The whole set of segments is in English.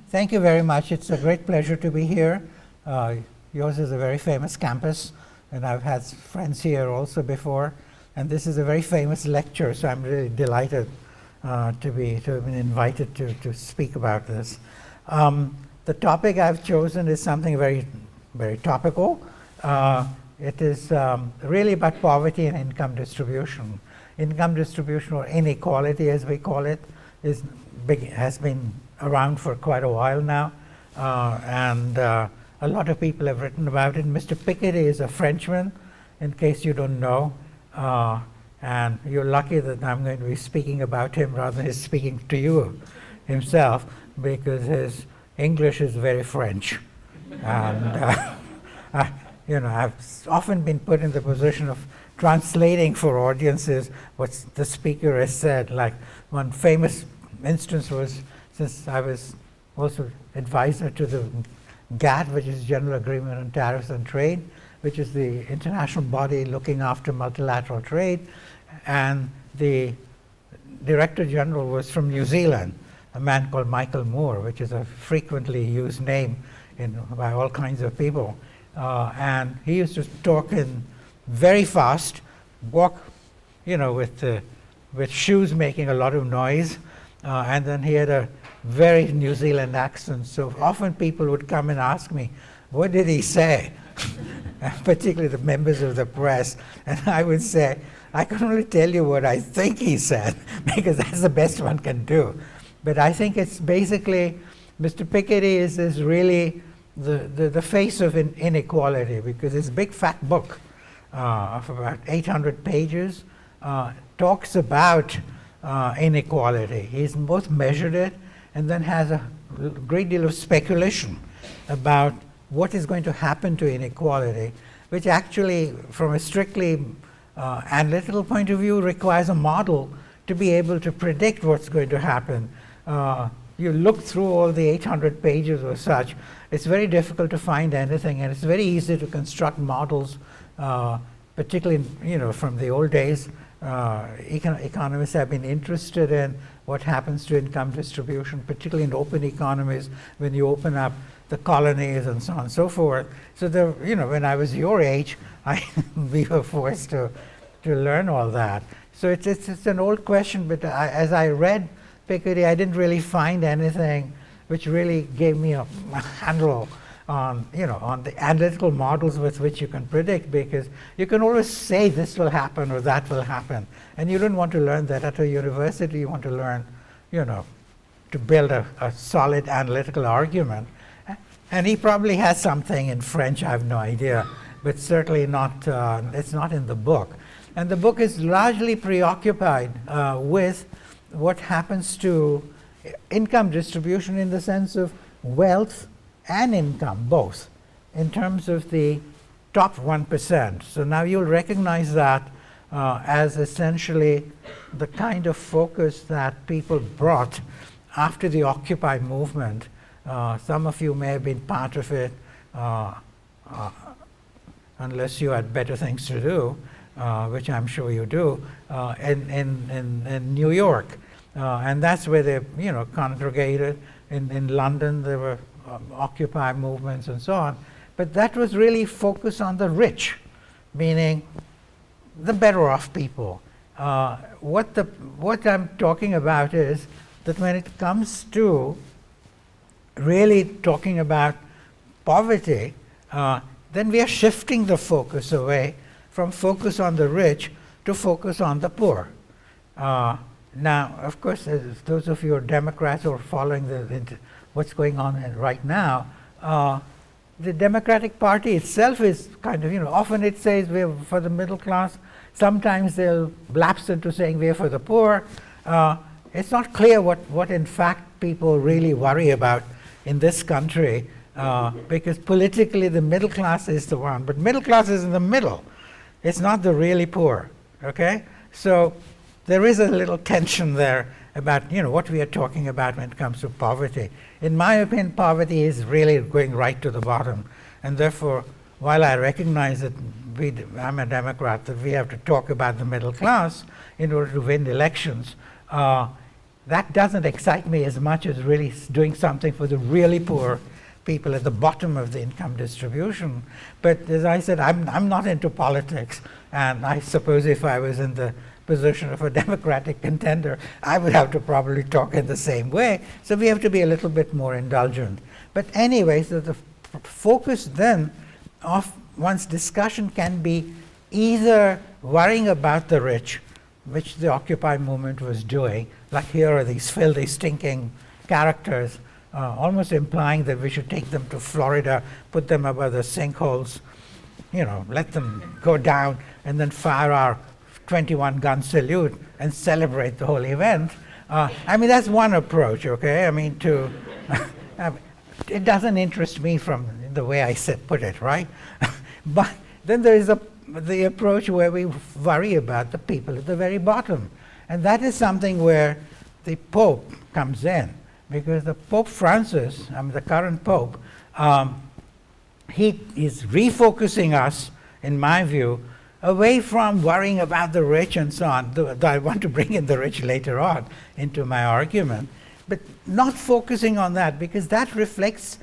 Thank you very much. It's a great pleasure to be here. Yours is a very famous campus, and I've had friends here also before. And this is a very famous lecture, so I'm really delighted to have been invited to speak about this. The topic I've chosen is something very, very topical. It is really about poverty and income distribution. Income distribution, or inequality as we call it, has been around for quite a while now, and a lot of people have written about it. Mr. Piketty is a Frenchman, in case you don't know, and you're lucky that I'm going to be speaking about him rather than his speaking to you himself, because his English is very French. And I've often been put in the position of translating for audiences what the speaker has said. Like one famous instance was, since I was also advisor to the GATT, which is General Agreement on Tariffs and Trade, which is the international body looking after multilateral trade, and the Director General was from New Zealand, a man called Michael Moore, which is a frequently used name by all kinds of people. And he used to talk in very fast, walk, with shoes making a lot of noise, and then he had a very New Zealand accent. So often people would come and ask me, what did he say? Particularly the members of the press. And I would say, I can only tell you what I think he said, because that's the best one can do. But I think it's basically, Mr. Piketty is really the face of inequality, because his big fat book of about 800 pages talks about inequality. He's both measured it and then has a great deal of speculation about what is going to happen to inequality, which actually, from a strictly analytical point of view, requires a model to be able to predict what's going to happen. You look through all the 800 pages or such, it's very difficult to find anything, and it's very easy to construct models, particularly from the old days. Economists have been interested in what happens to income distribution, particularly in open economies, when you open up the colonies and so on and so forth. So when I was your age, we were forced to learn all that. So it's an old question, but as I read Piketty, I didn't really find anything which really gave me a handle on the analytical models with which you can predict, because you can always say this will happen or that will happen, and you don't want to learn that at a university. You want to learn, to build a solid analytical argument. And he probably has something in French, I have no idea, but certainly not. It's not in the book, and the book is largely preoccupied with what happens to income distribution in the sense of wealth and income, both, in terms of the top 1%. So now you'll recognize that as essentially the kind of focus that people brought after the Occupy movement. Some of you may have been part of it, unless you had better things to do, which I'm sure you do, in New York. And that's where they congregated. In London, there were Occupy movements and so on, but that was really focused on the rich, meaning the better off people. What I'm talking about is that when it comes to really talking about poverty, then we are shifting the focus away from focus on the rich to focus on the poor. Now, of course, those of you who are Democrats or following what's going on right now, the Democratic Party itself is kind of, often it says we're for the middle class. Sometimes they'll lapse into saying we're for the poor. It's not clear what in fact people really worry about in this country, because politically the middle class is the one, but middle class is in the middle. It's not the really poor, okay? So there is a little tension there about what we are talking about when it comes to poverty. In my opinion, poverty is really going right to the bottom, and therefore, while I recognize that I'm a Democrat, that we have to talk about the middle class in order to win elections, that doesn't excite me as much as really doing something for the really poor people at the bottom of the income distribution. But as I said, I'm not into politics, and I suppose if I was in the position of a Democratic contender, I would have to probably talk in the same way. So we have to be a little bit more indulgent. But anyway, so the focus then of one's discussion can be either worrying about the rich, which the Occupy movement was doing, like here are these filthy, stinking characters, almost implying that we should take them to Florida, put them above the sinkholes, let them go down, and then fire our 21-gun salute and celebrate the whole event. That's one approach, okay? It doesn't interest me from the way I put it, right? But then there is the approach where we worry about the people at the very bottom. And that is something where the Pope comes in, because the Pope Francis, the current Pope, he is refocusing us, in my view, away from worrying about the rich and so on. Though I want to bring in the rich later on into my argument, but not focusing on that, because that reflects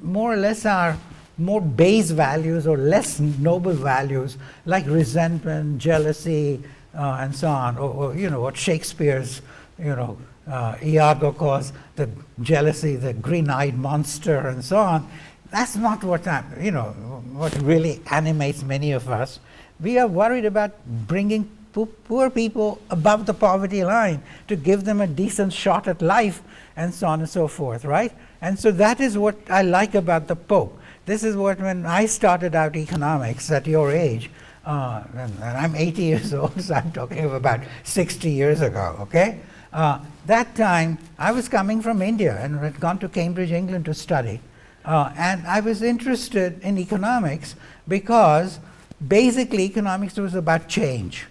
more or less our more base values or less noble values, like resentment, jealousy, and so on, or what Shakespeare's Iago calls the jealousy, the green-eyed monster, and so on. That's not what what really animates many of us. We are worried about bringing poor people above the poverty line to give them a decent shot at life, and so on and so forth, right? And so that is what I like about the Pope. This is what, when I started out economics at your age, and I'm 80 years old, so I'm talking of about 60 years ago, okay? That time, I was coming from India and had gone to Cambridge, England to study. And I was interested in economics because basically economics was about change,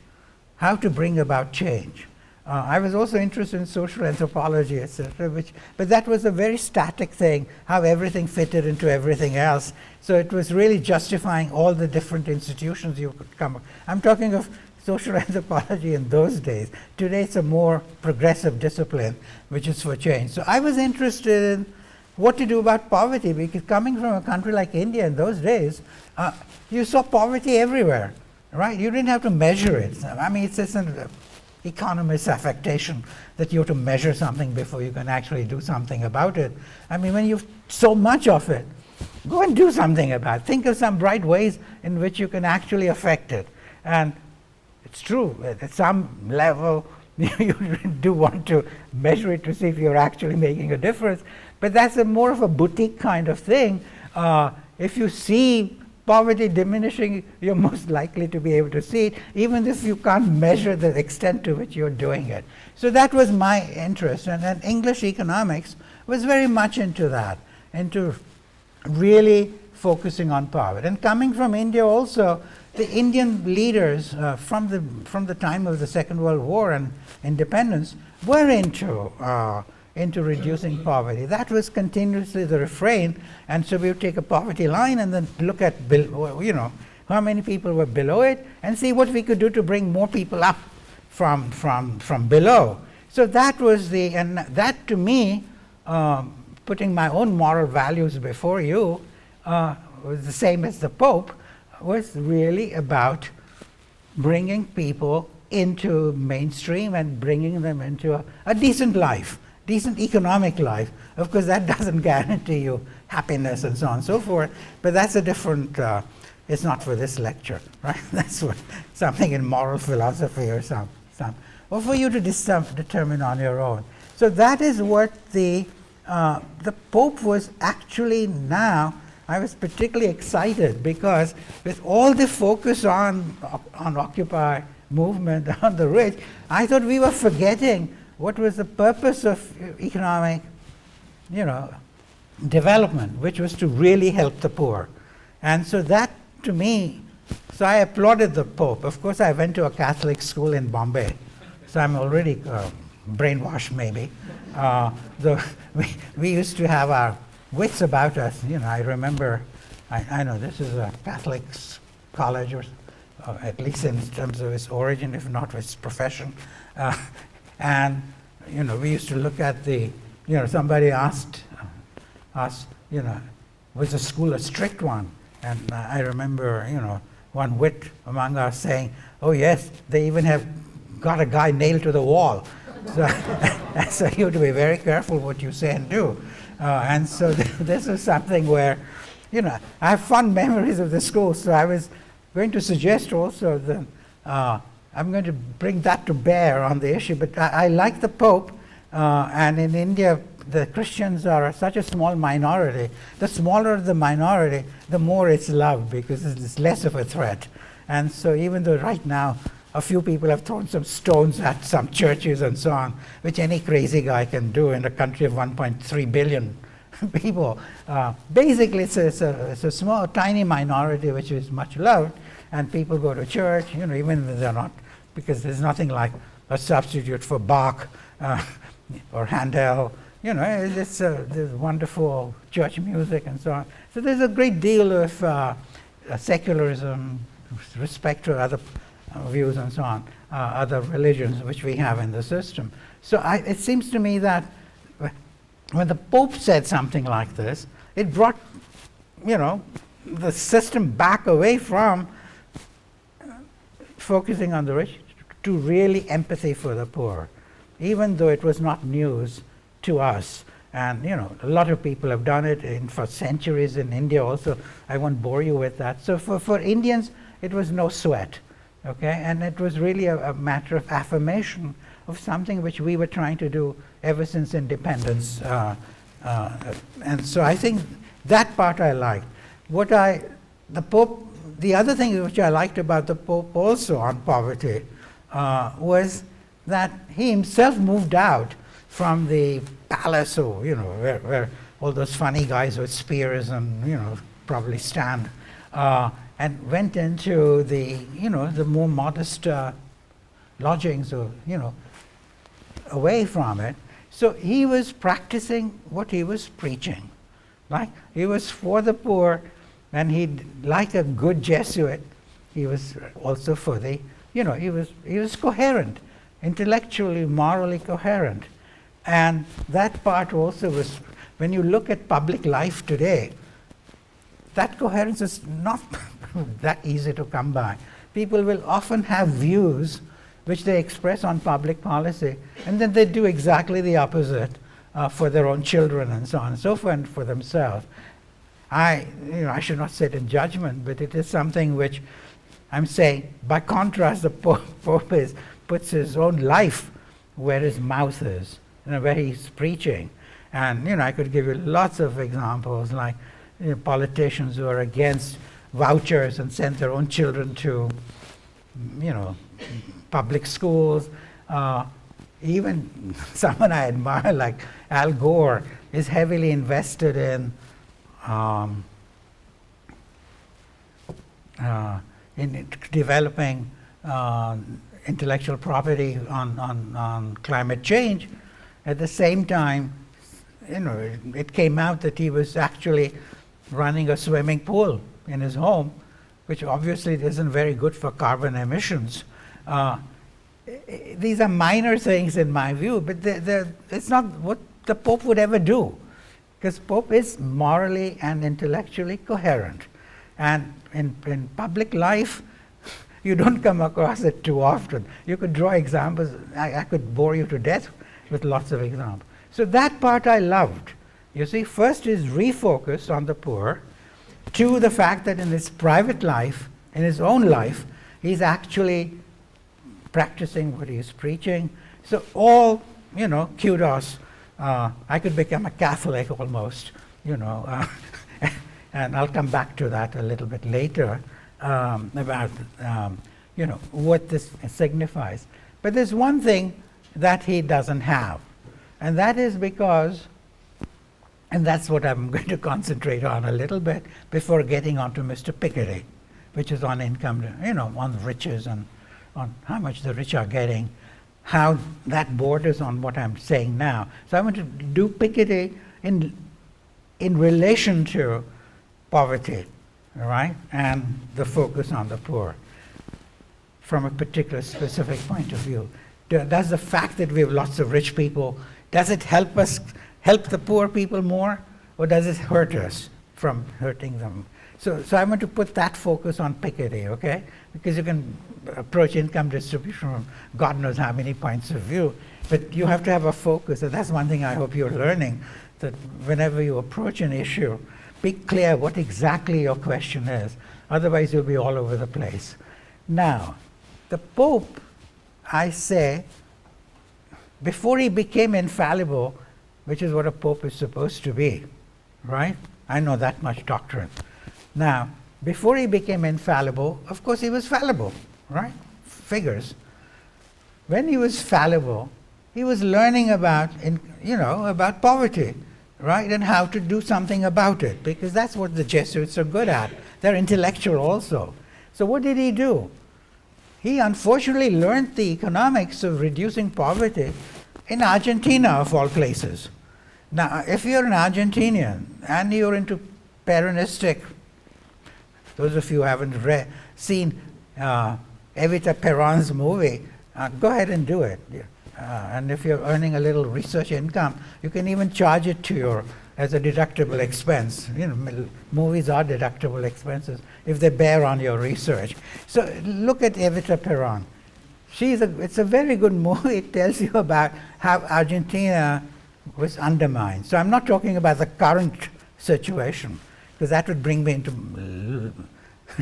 how to bring about change. I was also interested in social anthropology, etc., but that was a very static thing, how everything fitted into everything else. So it was really justifying all the different institutions you could come up. I'm talking of social anthropology in those days. Today it's a more progressive discipline, which is for change. So I was interested in what to do about poverty, because coming from a country like India in those days, you saw poverty everywhere, right? You didn't have to measure it. It's just an economist's affectation that you have to measure something before you can actually do something about it. When you've so much of it, go and do something about it. Think of some bright ways in which you can actually affect it. And it's true, at some level, you do want to measure it to see if you're actually making a difference. But that's more of a boutique kind of thing. If you see poverty diminishing, you're most likely to be able to see it, even if you can't measure the extent to which you're doing it. So that was my interest, and English economics was very much into that, into really focusing on poverty. And coming from India also, the Indian leaders from the time of the Second World War and independence were into reducing poverty. That was continuously the refrain, and so we would take a poverty line and then look at how many people were below it, and see what we could do to bring more people up from below. So that was and that to me, putting my own moral values before you, was the same as the Pope, was really about bringing people into mainstream and bringing them into a decent life. Decent economic life. Of course, that doesn't guarantee you happiness and so on and so forth, but that's a different, it's not for this lecture, right? That's something in moral philosophy or or for you to determine on your own. So that is what the Pope was actually now. I was particularly excited because with all the focus on Occupy movement, on the rich, I thought we were forgetting what was the purpose of economic, development, which was to really help the poor. And so that, to me, so I applauded the Pope. Of course, I went to a Catholic school in Bombay, so I'm already brainwashed, maybe. We used to have our wits about us. I remember, I know this is a Catholic college, or at least in terms of its origin, if not its profession. And we used to look at somebody asked us, was the school a strict one? And I remember, one wit among us saying, oh yes, they even have got a guy nailed to the wall. So you have to be very careful what you say and do. And so this is something where, I have fond memories of the school. So I was going to suggest also that I'm going to bring that to bear on the issue. But I like the Pope, and in India, the Christians are such a small minority. The smaller the minority, the more it's loved, because it's less of a threat. And so even though right now a few people have thrown some stones at some churches and so on, which any crazy guy can do in a country of 1.3 billion people, basically it's a small, tiny minority which is much loved, and people go to church, even if they're not, because there's nothing like a substitute for Bach or Handel. There's wonderful church music and so on. So there's a great deal of secularism, respect to other views and so on, other religions which we have in the system. So it seems to me that when the Pope said something like this, it brought, the system back away from focusing on the rich to really empathy for the poor, even though it was not news to us. And a lot of people have done it for centuries in India also. I won't bore you with that. So for Indians, it was no sweat, okay? And it was really a matter of affirmation of something which we were trying to do ever since independence. And so I think that part I liked. The Pope, the other thing which I liked about the Pope also on poverty was that he himself moved out from the palace, or where all those funny guys with spears and probably stand, and went into the the more modest lodgings, or away from it. So he was practicing what he was preaching. Like, he was for the poor, and like a good Jesuit, he was also for the he was coherent, intellectually, morally coherent. And that part also was, when you look at public life today, that coherence is not that easy to come by. People will often have views which they express on public policy, and then they do exactly the opposite for their own children and so on and so forth, and for themselves. I should not sit in judgment, but it is something which I'm saying, by contrast, the Pope puts his own life where his mouth is, where he's preaching. And I could give you lots of examples, like politicians who are against vouchers and send their own children to public schools. Even someone I admire, like Al Gore, is heavily invested in developing intellectual property on climate change. At the same time, it came out that he was actually running a swimming pool in his home, which obviously isn't very good for carbon emissions. These are minor things in my view, but it's not what the Pope would ever do, because Pope is morally and intellectually coherent. And in public life, you don't come across it too often. You could draw examples. I could bore you to death with lots of examples. So that part I loved. You see, first is refocus on the poor, to the fact that in his private life, in his own life, he's actually practicing what he's preaching. So all, kudos. I could become a Catholic almost, and I'll come back to that a little bit later, about what this signifies. But there's one thing that he doesn't have, and that is because, and that's what I'm going to concentrate on a little bit before getting on to Mr. Piketty, which is on income, on riches and on how much the rich are getting, how that borders on what I'm saying now. So I want to do Piketty in relation to poverty, all right, and the focus on the poor from a particular specific point of view. Does the fact that we have lots of rich people, does it help the poor people more, or does it hurt us from hurting them? So I want to put that focus on Piketty, okay? Because you can approach income distribution from God knows how many points of view, but you have to have a focus. And that's one thing I hope you're learning, that whenever you approach an issue, be clear what exactly your question is. Otherwise, you'll be all over the place. Now, the Pope, I say, before he became infallible, which is what a Pope is supposed to be, right? I know that much doctrine. Now, before he became infallible, of course he was fallible, right? Figures. When he was fallible, he was learning about poverty, right? And how to do something about it, because that's what the Jesuits are good at. They're intellectual also. So what did he do? He unfortunately learned the economics of reducing poverty in Argentina, of all places. Now, if you're an Argentinian and you're into Peronistic, those of you who haven't seen Evita Perón's movie, go ahead and do it. And if you're earning a little research income, you can even charge it to as a deductible expense. Movies are deductible expenses if they bear on your research. So look at Evita Perón. It's a very good movie. It tells you about how Argentina was undermined. So I'm not talking about the current situation, because that would bring me into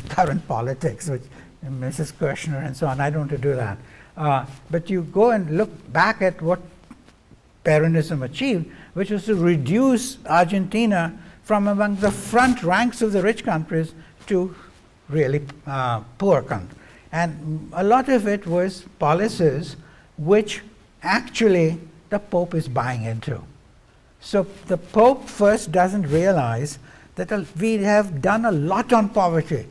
current politics, which Mrs. Kirshner and so on. I don't want to do that. But you go and look back at what Peronism achieved, which was to reduce Argentina from among the front ranks of the rich countries to really poor countries. And a lot of it was policies which actually the Pope is buying into. So the Pope first doesn't realize that we have done a lot on poverty,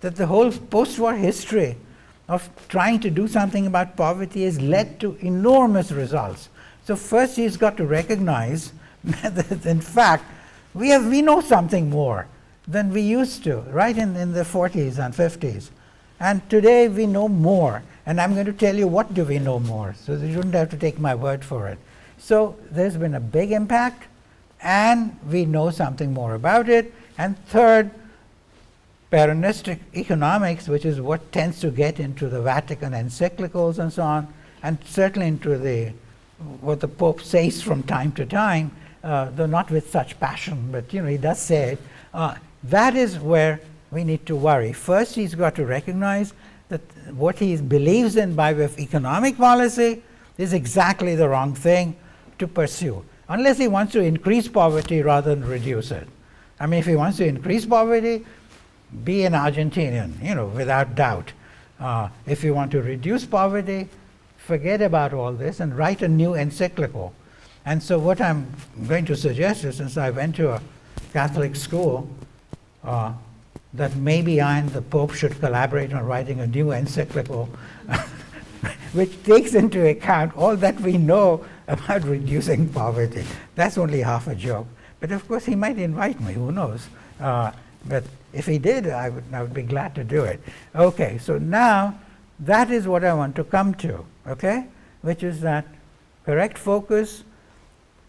that the whole post-war history of trying to do something about poverty has led to enormous results. So first he's got to recognize that in fact we know something more than we used to, right in the 40s and 50s. And today we know more. And I'm going to tell you what do we know more, so you shouldn't have to take my word for it. So there's been a big impact, and we know something more about it. And third, Peronistic economics, which is what tends to get into the Vatican encyclicals and so on, and certainly into what the Pope says from time to time, though not with such passion, but he does say it. That is where we need to worry. First, he's got to recognize that what he believes in by way of economic policy is exactly the wrong thing to pursue, unless he wants to increase poverty rather than reduce it. I mean, if he wants to increase poverty, be an Argentinian, without doubt. If you want to reduce poverty, forget about all this and write a new encyclical. And so what I'm going to suggest is, since I went to a Catholic school, that maybe I and the Pope should collaborate on writing a new encyclical which takes into account all that we know about reducing poverty. That's only half a joke. But of course he might invite me, who knows. But if he did, I would be glad to do it. Okay, so now that is what I want to come to, okay? Which is that correct focus,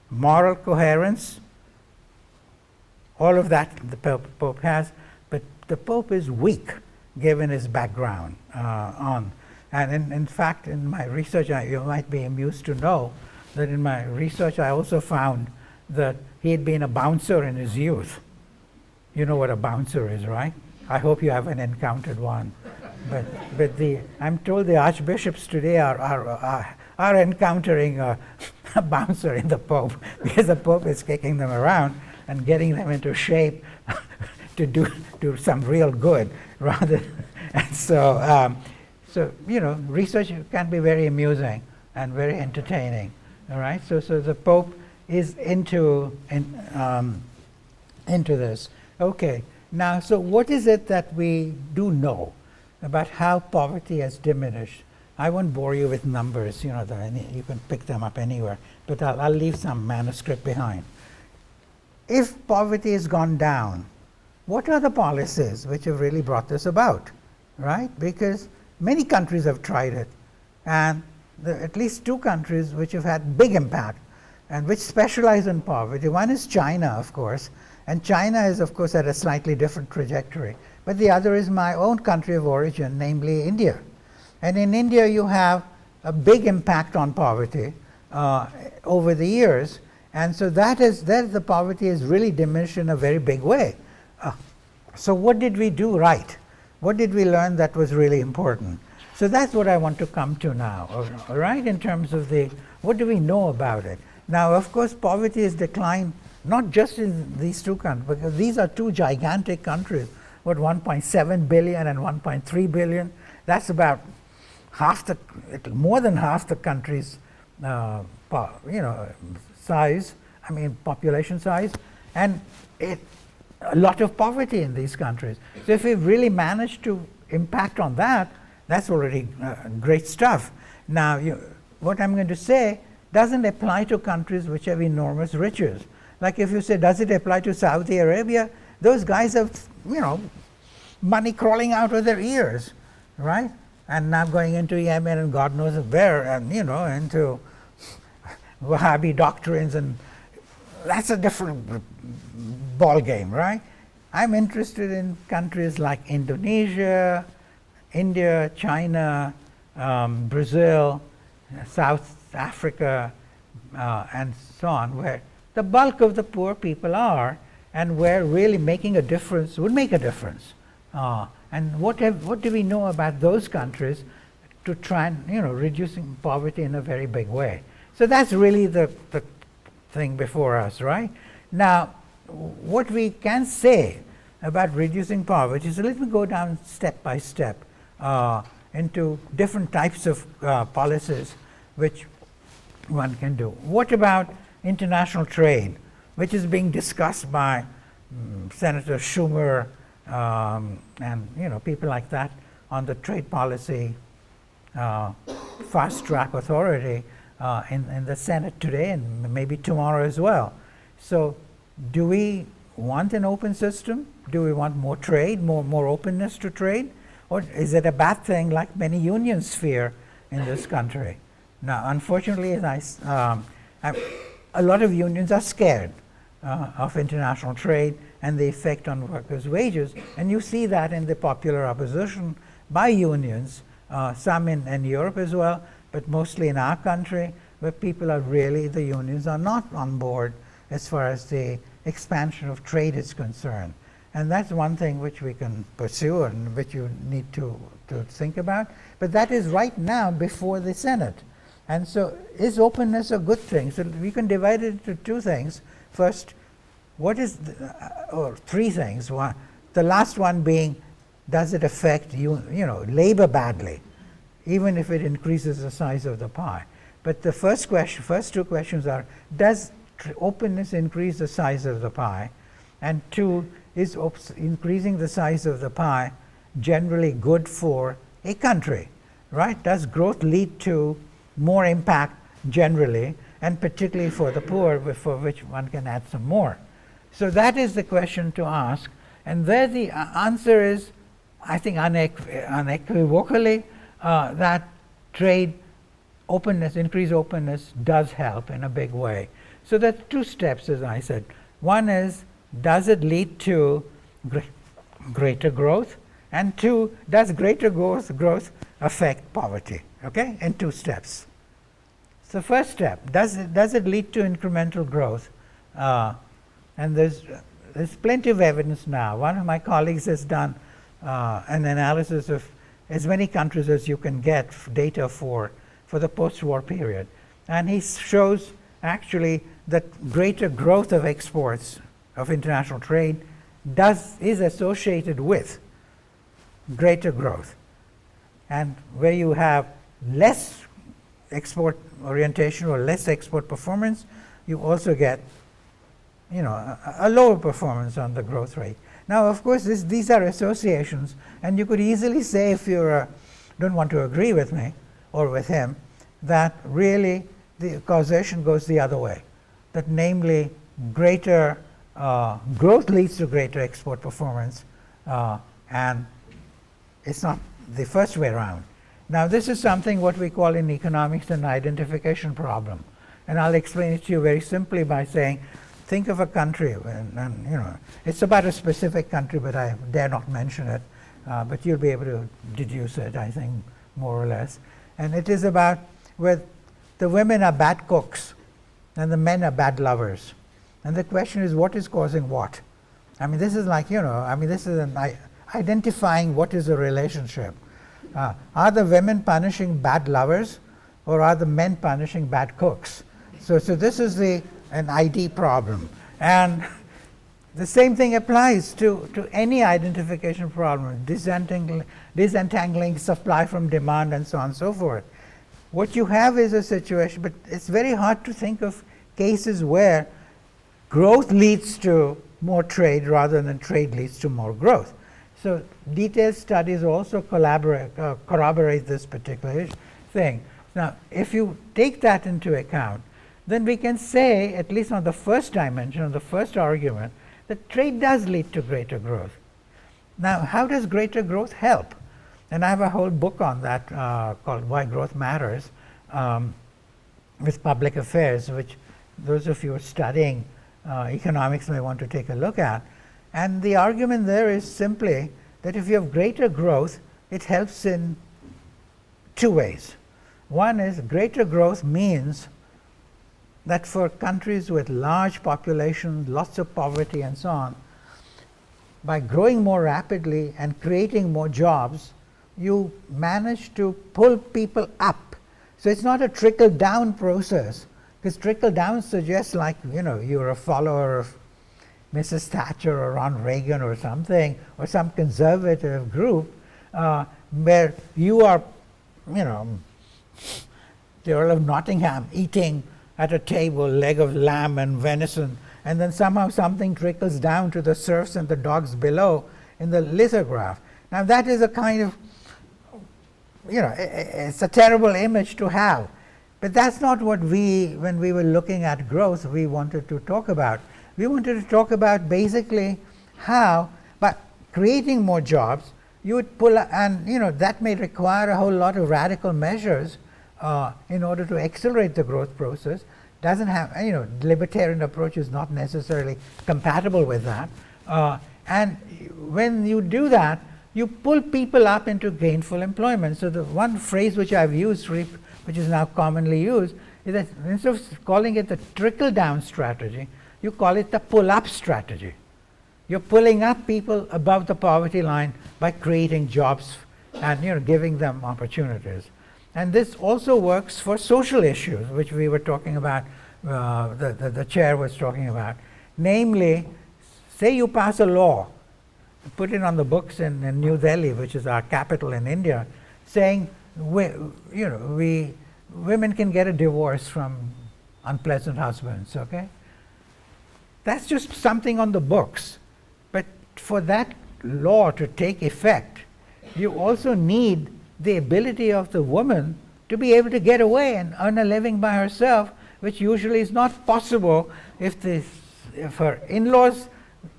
moral coherence, all of that the Pope has, but the Pope is weak given his background and in fact, in my research, you might be amused to know that in my research I also found that he had been a bouncer in his youth. You know what a bouncer is, right? I hope you haven't encountered one. But I'm told the archbishops today are encountering a bouncer in the Pope, because the Pope is kicking them around and getting them into shape to do some real good, rather. And so research can be very amusing and very entertaining. All right. So the Pope is into this. Okay. Now, so what is it that we do know about how poverty has diminished? I won't bore you with numbers. You can pick them up anywhere. But I'll leave some manuscript behind. If poverty has gone down, what are the policies which have really brought this about, right? Because many countries have tried it, and at least two countries which have had big impact and which specialize in poverty. One is China, of course, and China is, of course, at a slightly different trajectory. But the other is my own country of origin, namely India. And in India, you have a big impact on poverty over the years. And so that the poverty is really diminished in a very big way. So what did we do right? What did we learn that was really important? So that's what I want to come to now, all right, in terms of what do we know about it? Now, of course, poverty has declined not just in these two countries, because these are two gigantic countries, with 1.7 billion and 1.3 billion. That's about more than half the country's size, population size, and a lot of poverty in these countries. So if we've really managed to impact on that, that's already great stuff. Now, what I'm going to say doesn't apply to countries which have enormous riches. Like if you say, does it apply to Saudi Arabia? Those guys have, money crawling out of their ears, right? And now going into Yemen and God knows where, and into Wahhabi doctrines, and that's a different ball game, right? I'm interested in countries like Indonesia, India, China, Brazil, South Africa, and so on, where the bulk of the poor people are, and where really making a difference would make a difference. And what do we know about those countries to try and reducing poverty in a very big way? So that's really the thing before us, right? Now, what we can say about reducing poverty, so let me go down step by step into different types of policies which one can do. What about international trade, which is being discussed by Senator Schumer and people like that on the trade policy fast track authority in the Senate today and maybe tomorrow as well. So do we want an open system? Do we want more trade, more openness to trade? Or is it a bad thing like many unions fear in this country? Now, unfortunately, a lot of unions are scared of international trade and the effect on workers' wages. And you see that in the popular opposition by unions, some in Europe as well, but mostly in our country, where the unions are not on board as far as the expansion of trade is concerned. And that's one thing which we can pursue and which you need to think about. But that is right now before the Senate. And so is openness a good thing? So we can divide it into two things. First, or three things. One, the last one being, does it affect labor badly, even if it increases the size of the pie? But the first two questions are, does openness increase the size of the pie? And two, is increasing the size of the pie generally good for a country, right? Does growth lead to more impact generally, and particularly for the poor, for which one can add some more? So that is the question to ask. And there the answer is, I think unequivocally, that trade openness, increased openness does help in a big way. So there are two steps, as I said. One is, does it lead to greater growth? And two, does greater growth affect poverty? Okay, in two steps. So first step, does it lead to incremental growth? And there's plenty of evidence now. One of my colleagues has done an analysis of as many countries as you can get data for the post-war period. And he shows actually that greater growth of exports of international trade is associated with greater growth. And where you have less export orientation or less export performance, you also get a lower performance on the growth rate. Now, of course, these are associations, and you could easily say, if you don't want to agree with me or with him, that really the causation goes the other way, that namely greater growth leads to greater export performance, and it's not the first way around. Now this is something what we call in economics an identification problem. And I'll explain it to you very simply by saying, think of a country, and you know, it's about a specific country, but I dare not mention it, but you'll be able to deduce it, I think, more or less. And it is about where the women are bad cooks and the men are bad lovers. And the question is, what is causing what? I mean, this is like, you know, I mean, this is identifying what is a relationship. Are the women punishing bad lovers, or are the men punishing bad cooks? So this is an ID problem. And the same thing applies to any identification problem, disentangling supply from demand and so on and so forth. What you have is a situation, but it's very hard to think of cases where growth leads to more trade rather than trade leads to more growth. So detailed studies also corroborate this particular thing. Now, if you take that into account, then we can say, at least on the first dimension, on the first argument, that trade does lead to greater growth. Now, how does greater growth help? And I have a whole book on that called Why Growth Matters, with public affairs, which those of you who are studying economics may want to take a look at. And the argument there is simply that if you have greater growth, it helps in two ways. One is greater growth means that for countries with large populations, lots of poverty and so on, by growing more rapidly and creating more jobs, you manage to pull people up. So it's not a trickle-down process, because trickle-down suggests, like, you know, you're a follower of Mrs. Thatcher or Ronald Reagan or something, or some conservative group, where you are, you know, the Earl of Nottingham eating at a table leg of lamb and venison, and then somehow something trickles down to the serfs and the dogs below in the lithograph. Now that is a kind of, you know, it's a terrible image to have. But that's not what when we were looking at growth, we wanted to talk about. We wanted to talk about basically how, by creating more jobs, you would pull, and you know, that may require a whole lot of radical measures in order to accelerate the growth process. Doesn't have, you know, libertarian approach is not necessarily compatible with that. And when you do that, you pull people up into gainful employment. So the one phrase which I've used, which is now commonly used, is that instead of calling it the trickle-down strategy, you call it the pull-up strategy. You're pulling up people above the poverty line by creating jobs and, you know, giving them opportunities. And this also works for social issues, which we were talking about, the chair was talking about. Namely, say you pass a law, put it on the books in New Delhi, which is our capital in India, saying, women can get a divorce from unpleasant husbands, okay? That's just something on the books. But for that law to take effect, you also need the ability of the woman to be able to get away and earn a living by herself, which usually is not possible if her in-laws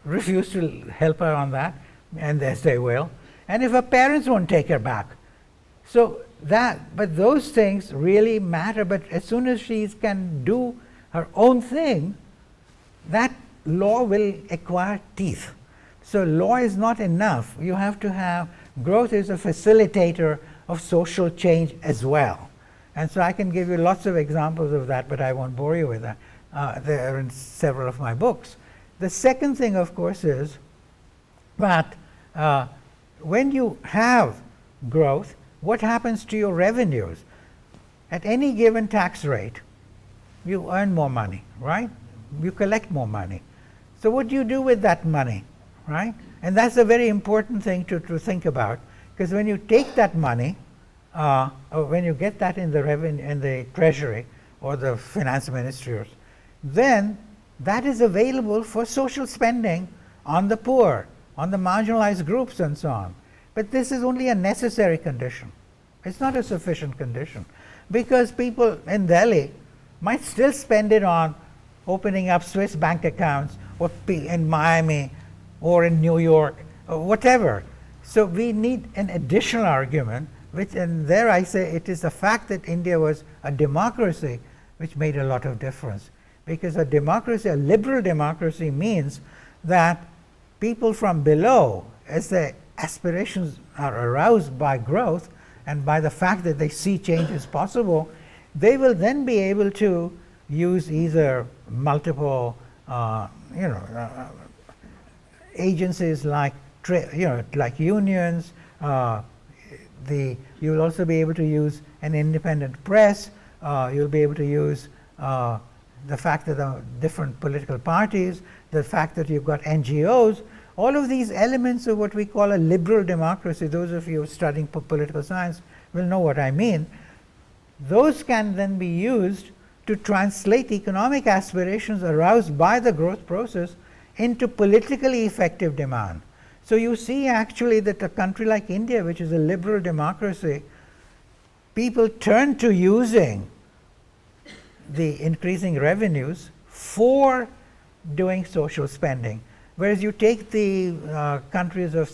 refuse to help her on that, and as they will, and if her parents won't take her back. So but those things really matter. But as soon as she can do her own thing, that law will acquire teeth. So law is not enough. You have to have, growth is a facilitator of social change as well. And so I can give you lots of examples of that, but I won't bore you with that. They're in several of my books. The second thing, of course, is that when you have growth, what happens to your revenues? At any given tax rate, you earn more money, right? You collect more money. So what do you do with that money, right? And that's a very important thing to think about, because when you take that money, or when you get that in the treasury or the finance ministries, then that is available for social spending on the poor, on the marginalized groups and so on. But this is only a necessary condition. It's not a sufficient condition, because people in Delhi might still spend it on opening up Swiss bank accounts, or in Miami or in New York or whatever. So we need an additional argument and there I say it is the fact that India was a democracy which made a lot of difference. Because a democracy, a liberal democracy, means that people from below, as their aspirations are aroused by growth and by the fact that they see change as possible, they will then be able to use either multiple agencies like like unions. You will also be able to use an independent press. You'll be able to use the fact that there are different political parties, the fact that you've got NGOs, all of these elements of what we call a liberal democracy. Those of you studying political science will know what I mean. Those can then be used to translate economic aspirations aroused by the growth process into politically effective demand. So you see actually that a country like India, which is a liberal democracy, people turn to using the increasing revenues for doing social spending. Whereas you take the countries of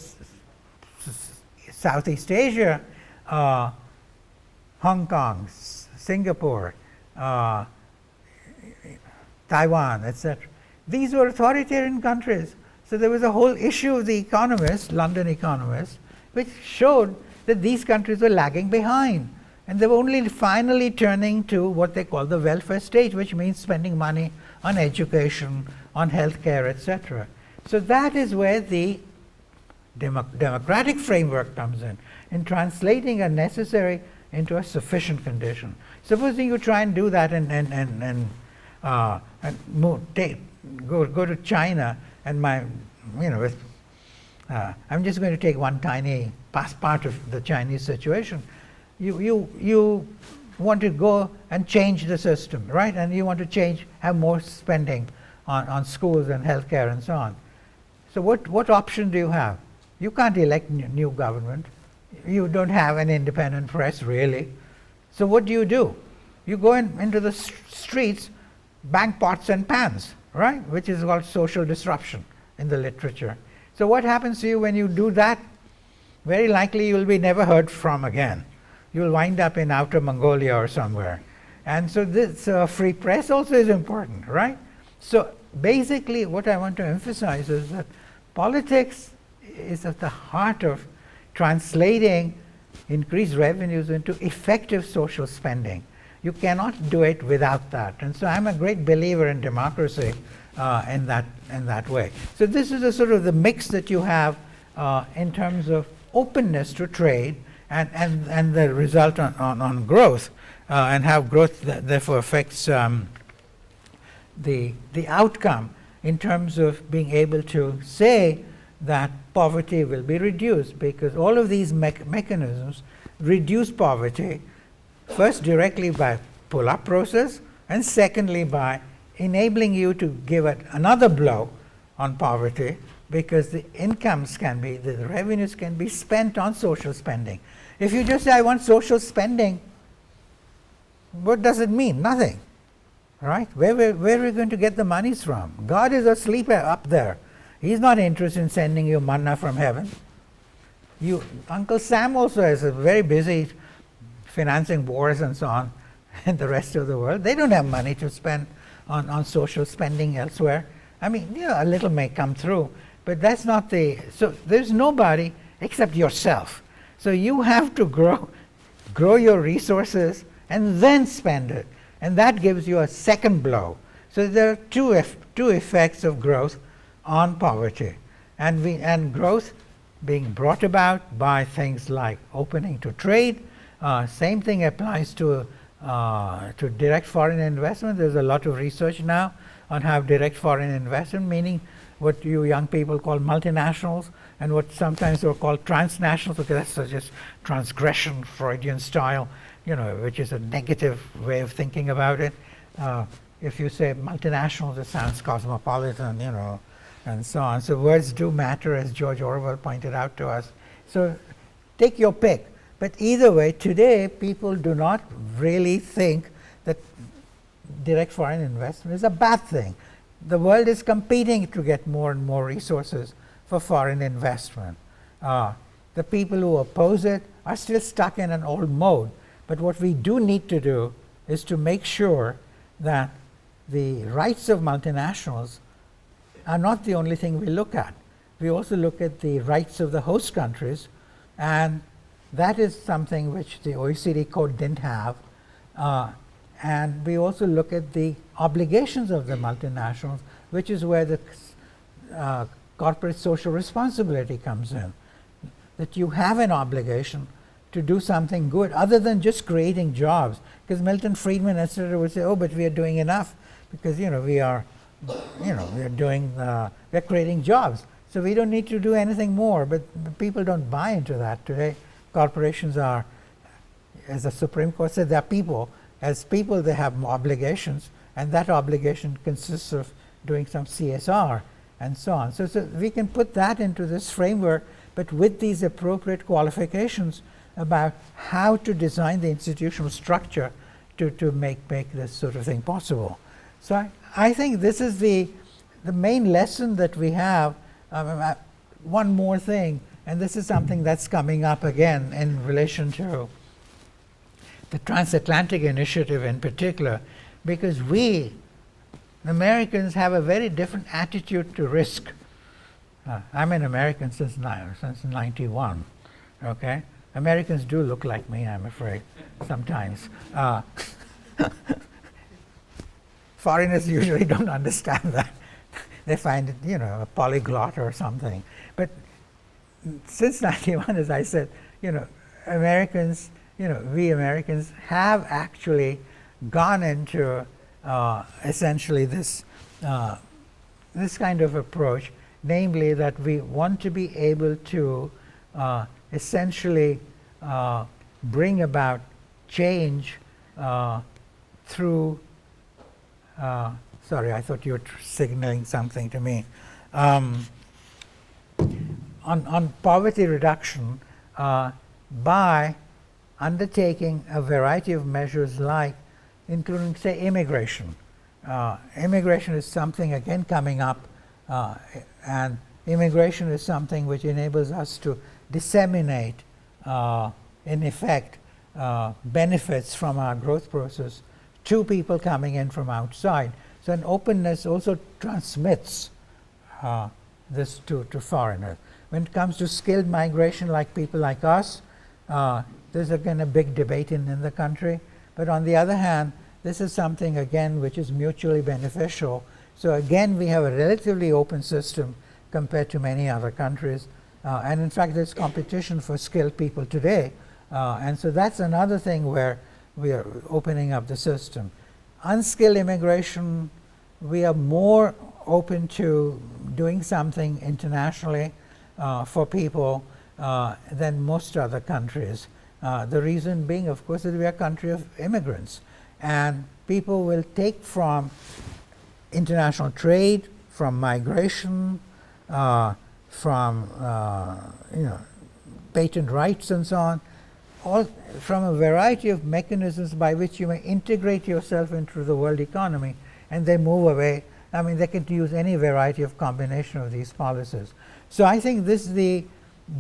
Southeast Asia, Hong Kong, Singapore, Taiwan, etc. These were authoritarian countries. So there was a whole issue of the economists, London economists, which showed that these countries were lagging behind. And they were only finally turning to what they call the welfare state, which means spending money on education, on healthcare, etc. So that is where the democratic framework comes in translating a necessary into a sufficient condition. Supposing you try and do that and go to China, and I'm just going to take one tiny part of the Chinese situation. You want to go and change the system, right? And you want to have more spending on schools and healthcare and so on. So what option do you have? You can't elect new government. You don't have an independent press, really. So what do? You go into the streets, bang pots and pans, right? Which is called social disruption in the literature. So what happens to you when you do that? Very likely you will be never heard from again. You will wind up in Outer Mongolia or somewhere. And so this free press also is important, right? So basically what I want to emphasize is that politics is at the heart of translating increased revenues into effective social spending. You cannot do it without that. And so I'm a great believer in democracy in that way. So this is a sort of the mix that you have in terms of openness to trade and the result on growth, and how growth therefore affects the outcome in terms of being able to say that poverty will be reduced, because all of these mechanisms reduce poverty, first directly by pull-up process, and secondly by enabling you to give it another blow on poverty, because the revenues can be spent on social spending. If you just say, I want social spending, what does it mean? Nothing, right? Where are we going to get the monies from? God is asleep up there. He's not interested in sending you manna from heaven. Uncle Sam also is very busy financing wars and so on in the rest of the world. They don't have money to spend on social spending elsewhere. I mean, a little may come through, but that's not so there's nobody except yourself. So you have to grow your resources and then spend it. And that gives you a second blow. So there are two effects of growth on poverty. And growth being brought about by things like opening to trade. Same thing applies to direct foreign investment. There's a lot of research now on how direct foreign investment, meaning what you young people call multinationals, and what sometimes are called transnationals, because that's just transgression, Freudian style, which is a negative way of thinking about it. If you say multinationals, it sounds cosmopolitan, and so on. So words do matter, as George Orwell pointed out to us. So take your pick. But either way, today people do not really think that direct foreign investment is a bad thing. The world is competing to get more and more resources for foreign investment. the people who oppose it are still stuck in an old mode. But what we do need to do is to make sure that the rights of multinationals are not the only thing we look at. We also look at the rights of the host countries, and that is something which the OECD code didn't have. And we also look at the obligations of the multinationals, which is where the corporate social responsibility comes in. That you have an obligation to do something good other than just creating jobs. Because Milton Friedman, etc., would say, oh, but we are doing enough because we are creating jobs. So we don't need to do anything more. But people don't buy into that today. Corporations are, as the Supreme Court said, they're people. As people, they have obligations, and that obligation consists of doing some CSR and so on. So we can put that into this framework, but with these appropriate qualifications about how to design the institutional structure to make this sort of thing possible. So I think this is the main lesson that we have. One more thing, and this is something that's coming up again in relation to the transatlantic initiative in particular, because we, Americans, have a very different attitude to risk. I'm an American since 91, okay? Americans do look like me, I'm afraid, sometimes. Foreigners usually don't understand that. They find it, a polyglot or something. But since 91, as I said, Americans, we Americans have actually gone into essentially this kind of approach, namely that we want to be able to essentially bring about change through sorry, I thought you were signaling something to me. On poverty reduction, by undertaking a variety of measures like, including, say, immigration. Immigration is something, again, coming up, and immigration is something which enables us to disseminate, in effect, benefits from our growth process to people coming in from outside. So an openness also transmits this to foreigners. When it comes to skilled migration, like people like us, there's again a big debate in the country. But on the other hand, this is something, again, which is mutually beneficial. So again, we have a relatively open system compared to many other countries. And in fact, there's competition for skilled people today. And so that's another thing where we are opening up the system. Unskilled immigration, we are more open to doing something internationally for people than most other countries. The reason being, of course, that we are a country of immigrants. And people will take from international trade, from migration, from patent rights and so on, all from a variety of mechanisms by which you may integrate yourself into the world economy, and they move away. I mean, they can use any variety of combination of these policies. So I think this is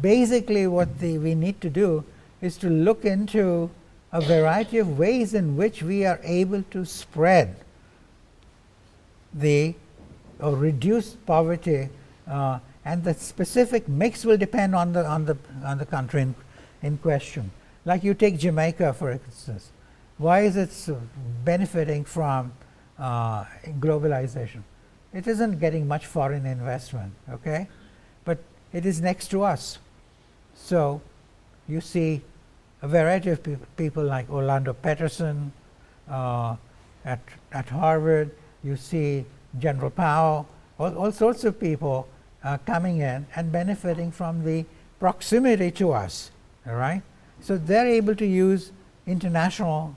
basically what we need to do is to look into a variety of ways in which we are able to spread or reduce poverty, and the specific mix will depend on the country in question. Like you take Jamaica, for instance. Why is it benefiting from globalization? It isn't getting much foreign investment, okay? But it is next to us. So you see a variety of people like Orlando Patterson at Harvard. You see General Powell, all sorts of people coming in and benefiting from the proximity to us, all right? So they're able to use international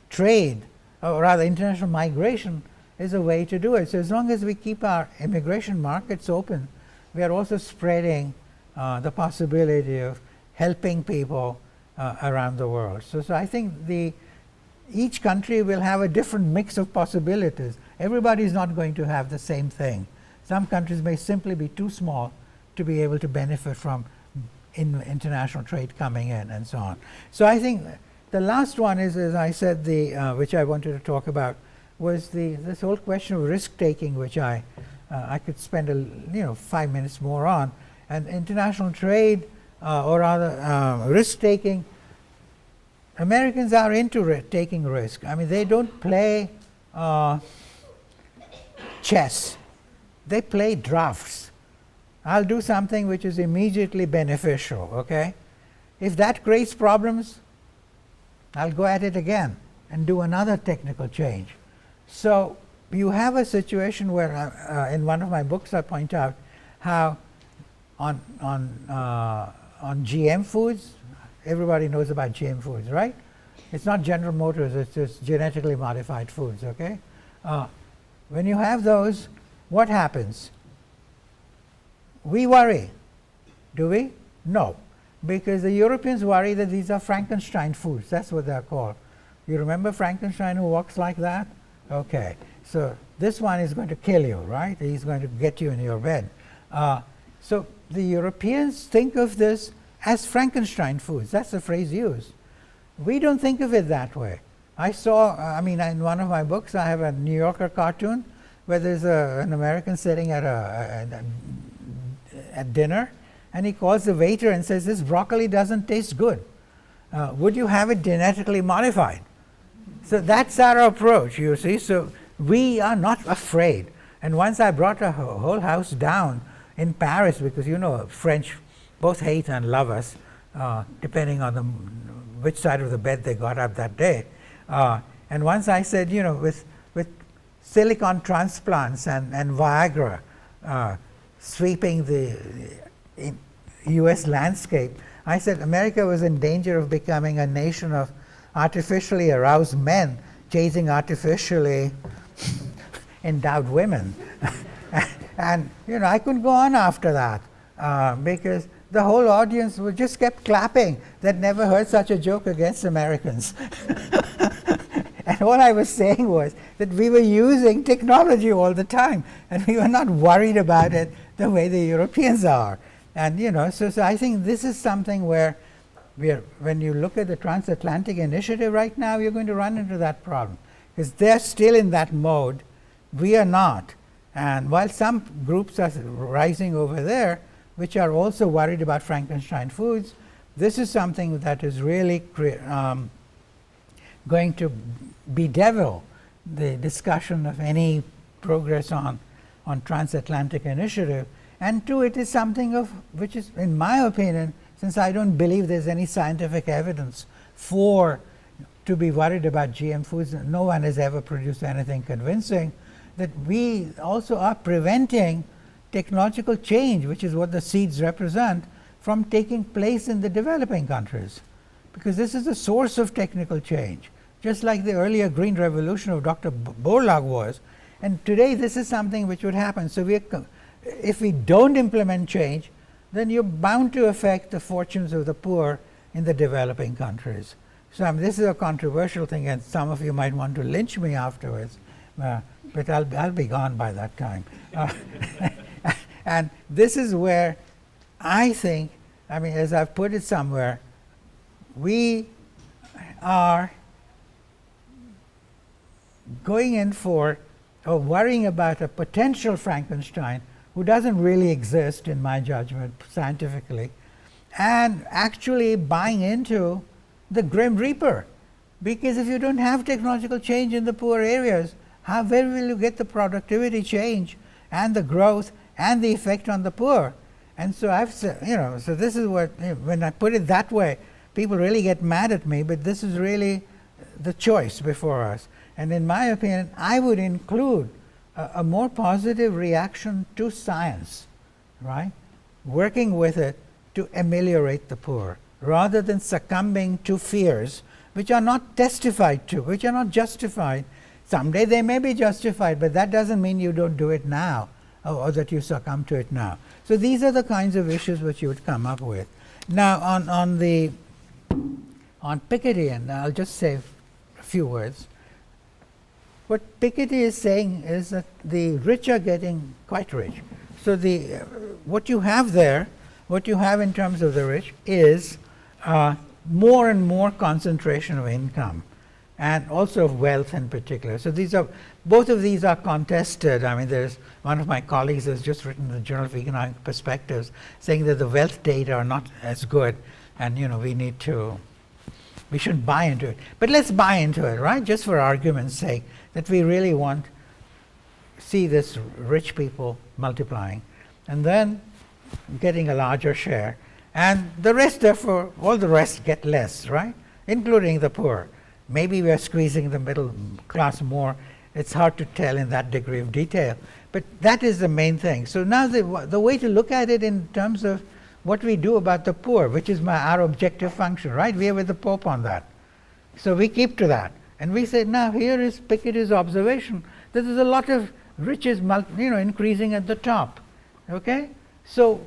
trade, or rather international migration is a way to do it. So as long as we keep our immigration markets open, we are also spreading the possibility of helping people around the world. So I think each country will have a different mix of possibilities. Everybody is not going to have the same thing. Some countries may simply be too small to be able to benefit from international trade coming in and so on. So I think the last one is, as I said, which I wanted to talk about, was this whole question of risk taking, which I could spend 5 minutes more on. And international trade, or rather risk taking, Americans are into taking risk. I mean, they don't play chess, they play drafts. I'll do something which is immediately beneficial, okay? If that creates problems, I'll go at it again and do another technical change. So you have a situation where in one of my books I point out how on GM foods, everybody knows about GM foods, right? It's not General Motors, it's just genetically modified foods, okay? When you have those, what happens? We worry. Do we? No. Because the Europeans worry that these are Frankenstein foods. That's what they're called. You remember Frankenstein who walks like that? Okay. So this one is going to kill you, right? He's going to get you in your bed. So the Europeans think of this as Frankenstein foods. That's the phrase used. We don't think of it that way. I saw, in one of my books, I have a New Yorker cartoon where there's an American sitting at dinner, and he calls the waiter and says, "This broccoli doesn't taste good. Would you have it genetically modified?" So that's our approach, you see. So we are not afraid. And once I brought a whole house down in Paris, because French both hate and love us, depending on which side of the bed they got up that day. And once I said, with silicon transplants and Viagra sweeping the US landscape, I said America was in danger of becoming a nation of artificially aroused men chasing artificially endowed women. And I couldn't go on after that because the whole audience just kept clapping. They'd never heard such a joke against Americans. And all I was saying was that we were using technology all the time, and we were not worried about it the way the Europeans are. And so I think this is something where when you look at the transatlantic initiative right now, you're going to run into that problem, because they're still in that mode. We are not. And while some groups are rising over there, which are also worried about Frankenstein foods, this is something that is really going to bedevil the discussion of any progress on transatlantic initiative. And two, it is something which is, in my opinion, since I don't believe there's any scientific evidence to be worried about GM foods, no one has ever produced anything convincing, that we also are preventing technological change, which is what the seeds represent, from taking place in the developing countries. Because this is the source of technical change, just like the earlier green revolution of Dr. Borlaug was. And today this is something which would happen. So if we don't implement change, then you're bound to affect the fortunes of the poor in the developing countries. So this is a controversial thing, and some of you might want to lynch me afterwards, but I'll be gone by that time. And this is where I think, as I've put it somewhere, we are going in for or worrying about a potential Frankenstein who doesn't really exist, in my judgment, scientifically, and actually buying into the Grim Reaper. Because if you don't have technological change in the poor areas, where will you get the productivity change and the growth and the effect on the poor? And so I've said, so this is what, when I put it that way, people really get mad at me, but this is really the choice before us. And in my opinion, I would include a more positive reaction to science, right? Working with it to ameliorate the poor, rather than succumbing to fears which are not testified to, which are not justified. Someday they may be justified, but that doesn't mean you don't do it now, or that you succumb to it now. So these are the kinds of issues which you would come up with. Now on Piketty, and I'll just say a few words. What Piketty is saying is that the rich are getting quite rich. So what you have there, what you have in terms of the rich is more and more concentration of income, and also of wealth in particular. So both of these are contested. I mean, there's one of my colleagues has just written in the Journal of Economic Perspectives saying that the wealth data are not as good, and we shouldn't buy into it. But let's buy into it, right? Just for argument's sake, that we really see this rich people multiplying, and then getting a larger share, and the rest, therefore, all the rest get less, right? Including the poor. Maybe we are squeezing the middle class more. It's hard to tell in that degree of detail, but that is the main thing. So now the way to look at it in terms of what we do about the poor, which is our objective function, right? We are with the Pope on that. So we keep to that. And we say, now here is Piketty's observation that there's a lot of riches increasing at the top. Okay? So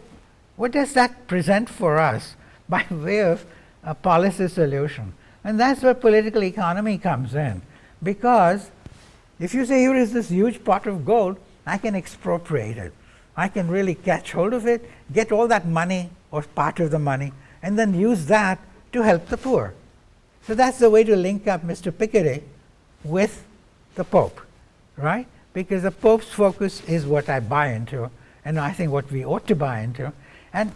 what does that present for us by way of a policy solution? And that's where political economy comes in. Because if you say, here is this huge pot of gold, I can expropriate it. I can really catch hold of it, get all that money or part of the money, and then use that to help the poor. So that's the way to link up Mr. Piketty with the Pope, right? Because the Pope's focus is what I buy into, and I think what we ought to buy into. And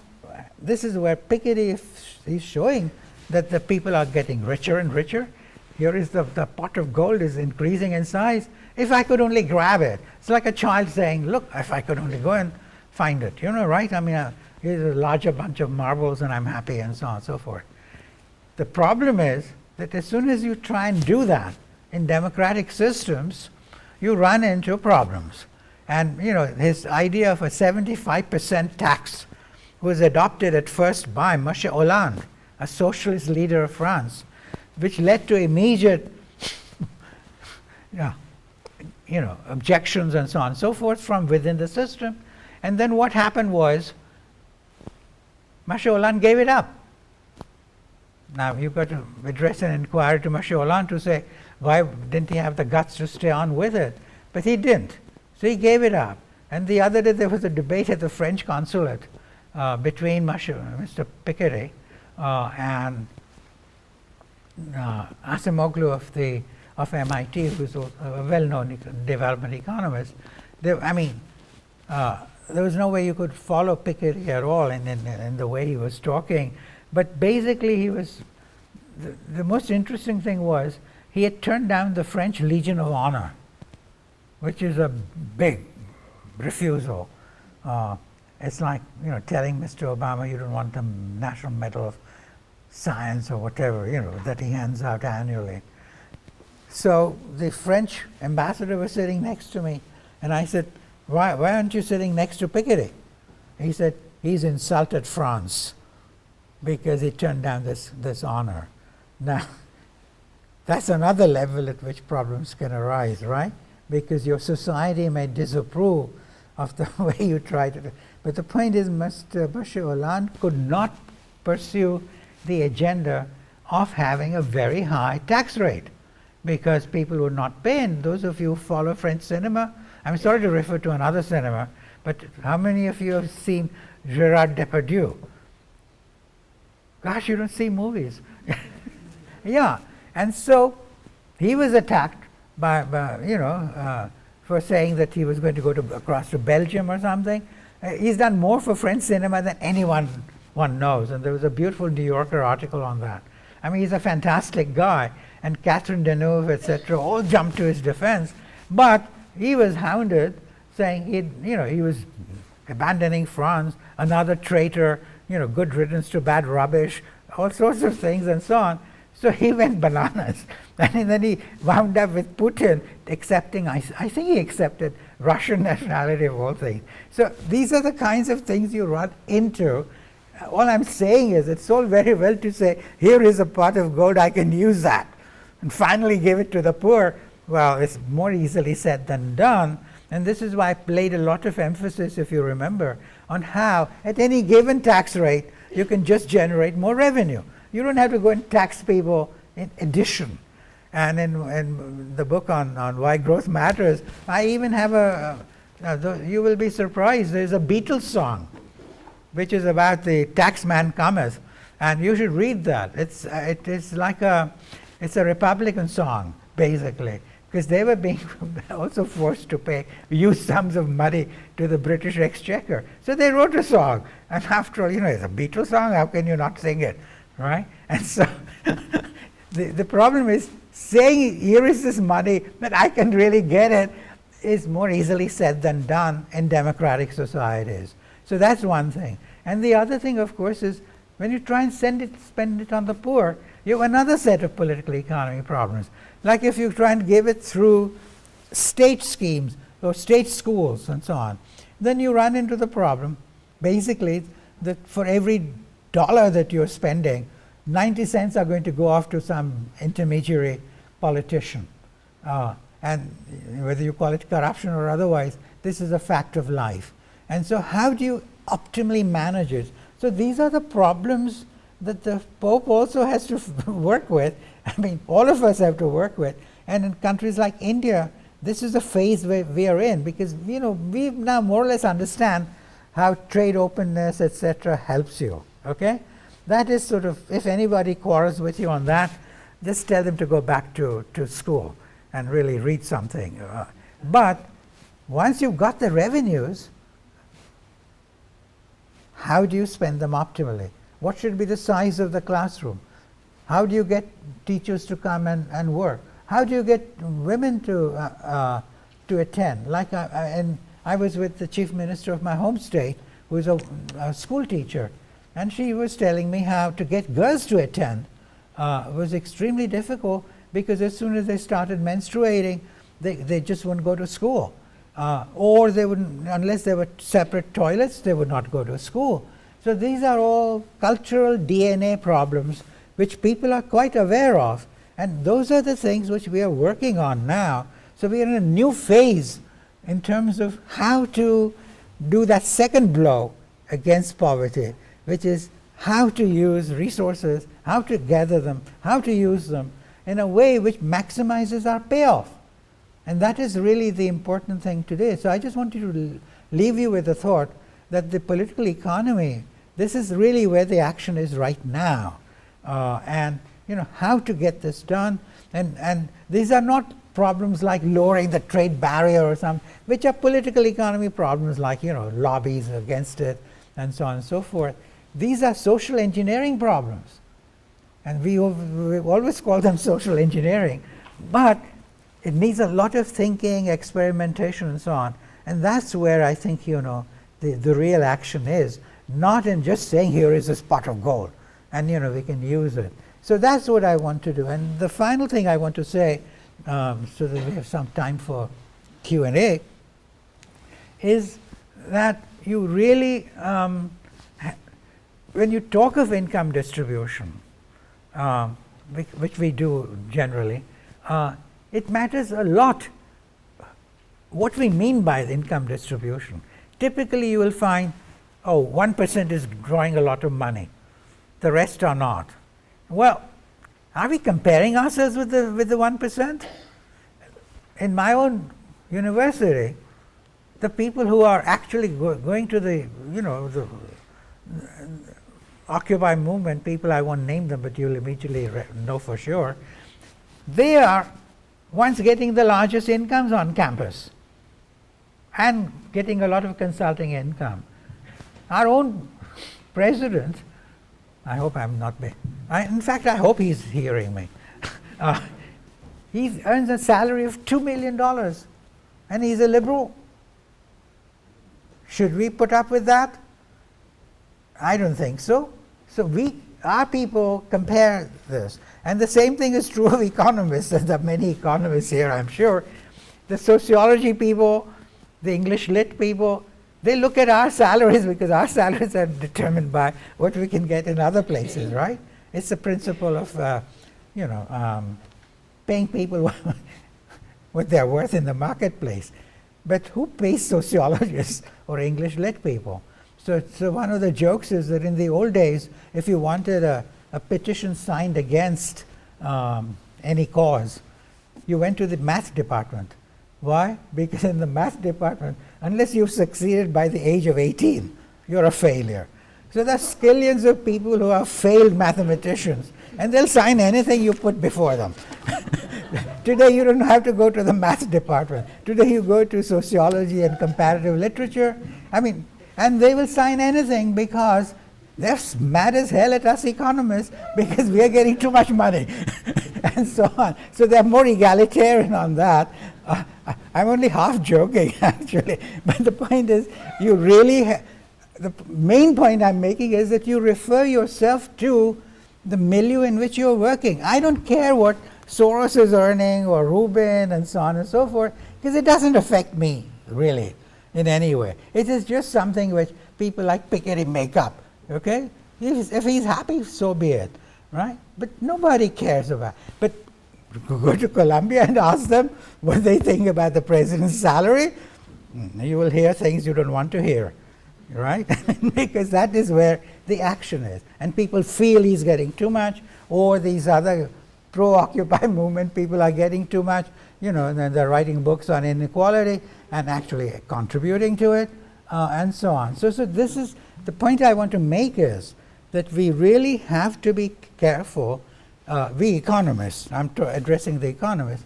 this is where Piketty is showing that the people are getting richer and richer. Here is the pot of gold is increasing in size. If I could only grab it. It's like a child saying, look, if I could only go and find it, right? I mean, here's a larger bunch of marbles and I'm happy, and so on and so forth. The problem is that as soon as you try and do that in democratic systems, you run into problems. And his idea of a 75% tax was adopted at first by Monsieur Hollande, a socialist leader of France, which led to immediate objections and so on and so forth from within the system. And then what happened was Monsieur Hollande gave it up. Now you've got to address an inquiry to Monsieur Hollande to say, why didn't he have the guts to stay on with it? But he didn't. So he gave it up. And the other day there was a debate at the French consulate between Mr. Piketty and Acemoglu of MIT, who's a well-known development economist. There was no way you could follow Piketty at all in the way he was talking. But basically, he was the most interesting thing was he had turned down the French Legion of Honor, which is a big refusal. It's like telling Mr. Obama you don't want the National Medal of Science or whatever that he hands out annually. So the French ambassador was sitting next to me, and I said, why aren't you sitting next to Piketty? He said, he's insulted France because he turned down this honor. Now, that's another level at which problems can arise, right? Because your society may disapprove of the way you try to do. But the point is, Mr. Hollande could not pursue the agenda of having a very high tax rate because people would not pay. And those of you who follow French cinema, I'm sorry to refer to another cinema, but how many of you have seen Gérard Depardieu? Gosh, you don't see movies. Yeah, and so he was attacked by for saying that he was going to go across to Belgium or something. He's done more for French cinema than anyone knows, and there was a beautiful New Yorker article on that. I mean, he's a fantastic guy, and Catherine Deneuve, etc., all jumped to his defense, but he was hounded, saying he was abandoning France, another traitor, good riddance to bad rubbish, all sorts of things and so on. So he went bananas. And then he wound up with Putin accepting, I think he accepted Russian nationality of all things. So these are the kinds of things you run into. All I'm saying is it's all very well to say, here is a pot of gold, I can use that, and finally give it to the poor. Well, it's more easily said than done. And this is why I laid a lot of emphasis, if you remember, on how at any given tax rate you can just generate more revenue. You don't have to go and tax people in addition. And in the book on why growth matters, I even have you will be surprised, there's a Beatles song which is about the taxman cometh, and you should read that. It's a Republican song basically, because they were being also forced to pay huge sums of money to the British Exchequer. So they wrote a song, and after all, it's a Beatles song. How can you not sing it, right? And so the problem is saying here is this money, but I can really get it, is more easily said than done in democratic societies. So that's one thing. And the other thing, of course, is when you try and spend it on the poor, you have another set of political economy problems. Like if you try and give it through state schemes or state schools and so on, then you run into the problem, basically, that for every dollar that you're spending, 90 cents are going to go off to some intermediary politician. And whether you call it corruption or otherwise, this is a fact of life. And so how do you optimally manage it? So these are the problems that the Pope also has to work with. I mean, all of us have to work with. And in countries like India, this is a phase where we are in, because we now more or less understand how trade openness, etc., helps you. Okay? That is sort of, if anybody quarrels with you on that, just tell them to go back to school and really read something. But once you've got the revenues, how do you spend them optimally? What should be the size of the classroom? How do you get teachers to come and work? How do you get women to attend? Like I was with the chief minister of my home state, who is a school teacher, and she was telling me how to get girls to attend was extremely difficult, because as soon as they started menstruating, they just wouldn't go to school. Or they wouldn't, unless there were separate toilets, they would not go to school. So these are all cultural DNA problems which people are quite aware of, and those are the things which we are working on now. So we are in a new phase in terms of how to do that second blow against poverty, which is how to use resources, how to gather them, how to use them in a way which maximizes our payoff. And that is really the important thing today. So I just wanted to leave you with the thought that the political economy, this is really where the action is right now. And how to get this done. And these are not problems like lowering the trade barrier or something, which are political economy problems like lobbies against it and so on and so forth. These are social engineering problems. And we always call them social engineering. But it needs a lot of thinking, experimentation, and so on. And that's where I think, the real action is, not in just saying here is this pot of gold and, we can use it. So that's what I want to do. And the final thing I want to say, so that we have some time for Q&A, is that you really, when you talk of income distribution, which we do generally, it matters a lot what we mean by the income distribution. Typically you will find, 1% is drawing a lot of money, the rest are not. Well, are we comparing ourselves with the 1%? In my own university, the people who are actually going to the Occupy movement, people, I won't name them, but you'll immediately know for sure, they are ones getting the largest incomes on campus and getting a lot of consulting income. Our own president, I hope I'm not big. In fact, I hope he's hearing me. He earns a salary of $2 million, and he's a liberal. Should we put up with that? I don't think so. So our people compare this. And the same thing is true of economists, and there are many economists here, I'm sure. The sociology people, the English lit people, they look at our salaries, because our salaries are determined by what we can get in other places, right? It's the principle of, paying people what they're worth in the marketplace. But who pays sociologists or English lit people? So one of the jokes is that in the old days, if you wanted a petition signed against any cause, you went to the math department. Why? Because in the math department, unless you succeeded by the age of 18, you're a failure. So there's skillions of people who are failed mathematicians, and they'll sign anything you put before them. Today you don't have to go to the math department. Today you go to sociology and comparative literature. And they will sign anything because they're mad as hell at us economists because we are getting too much money and so on. So they're more egalitarian on that. I'm only half joking actually, but the point is you really the main point I'm making is that you refer yourself to the milieu in which you're working. I don't care what Soros is earning or Rubin and so on and so forth, because it doesn't affect me really in any way. It is just something which people like Piketty make up. Okay, if he's happy, so be it, right? But nobody cares about. But go to Columbia and ask them what they think about the president's salary. You will hear things you don't want to hear, right? Because that is where the action is, and people feel he's getting too much, or these other pro-Occupy movement people are getting too much. And then they're writing books on inequality and actually contributing to it, and so on. So this is the point I want to make, is that we really have to be careful, we economists, I'm addressing the economists,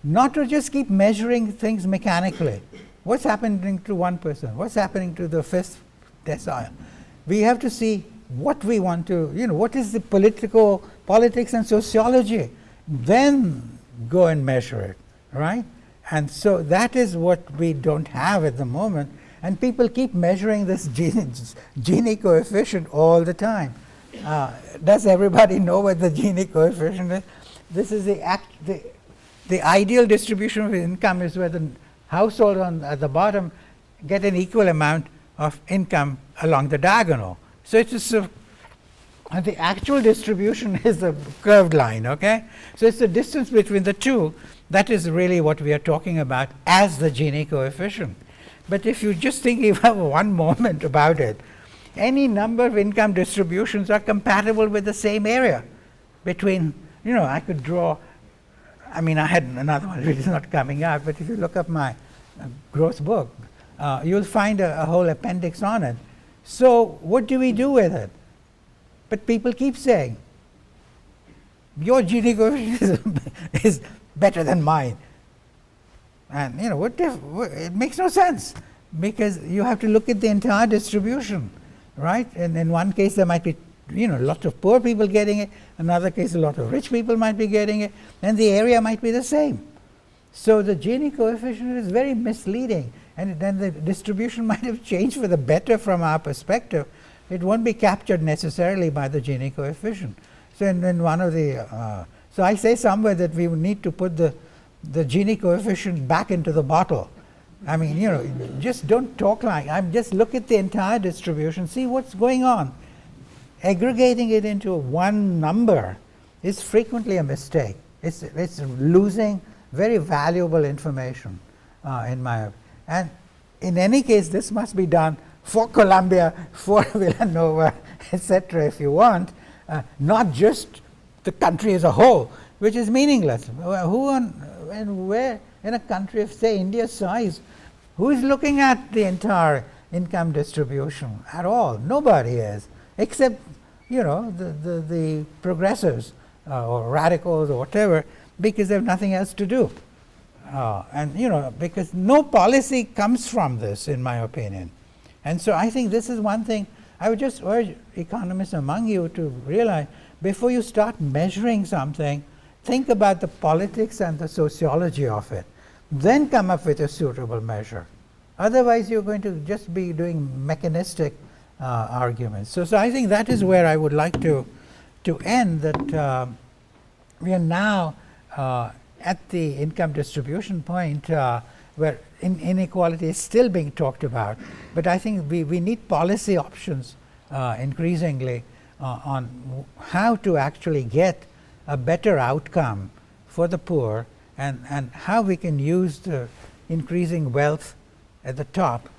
not to just keep measuring things mechanically. What's happening to one person? What's happening to the fifth decile? We have to see what we want to, what is the politics and sociology, then go and measure it, right? And so that is what we don't have at the moment. And people keep measuring this Gini coefficient all the time. Does everybody know what the Gini coefficient is? This is the ideal distribution of income is where the household at the bottom get an equal amount of income along the diagonal. So it's and the actual distribution is the curved line, okay? So it's the distance between the two. That is really what we are talking about as the Gini coefficient. But if you just think even one moment about it, any number of income distributions are compatible with the same area between, I could draw, I had another one which is not coming out, but if you look up my gross book, you'll find a whole appendix on it. So what do we do with it? But people keep saying, your Gini coefficient is better than mine. And it makes no sense, because you have to look at the entire distribution, right? And in one case there might be lots of poor people getting it, another case a lot of rich people might be getting it, and the area might be the same. So the Gini coefficient is very misleading, and then the distribution might have changed for the better from our perspective. It won't be captured necessarily by the Gini coefficient. So in one of the so I say somewhere that we would need to put the Gini coefficient back into the bottle. Just don't talk just look at the entire distribution, see what's going on. Aggregating it into one number is frequently a mistake. It's losing very valuable information, in my opinion. And in any case, this must be done for Columbia, for Villanova, etc., if you want, not just the country as a whole, which is meaningless. Where in a country of, say, India's size, who is looking at the entire income distribution at all? Nobody is, except the progressives or radicals or whatever, because they have nothing else to do. Because no policy comes from this, in my opinion. And so I think this is one thing I would just urge economists among you to realize: before you start measuring something, think about the politics and the sociology of it. Then come up with a suitable measure. Otherwise, you're going to just be doing mechanistic arguments. So I think that is where I would like to end, that we are now at the income distribution point where inequality is still being talked about. But I think we need policy options increasingly on how to actually get a better outcome for the poor, and how we can use the increasing wealth at the top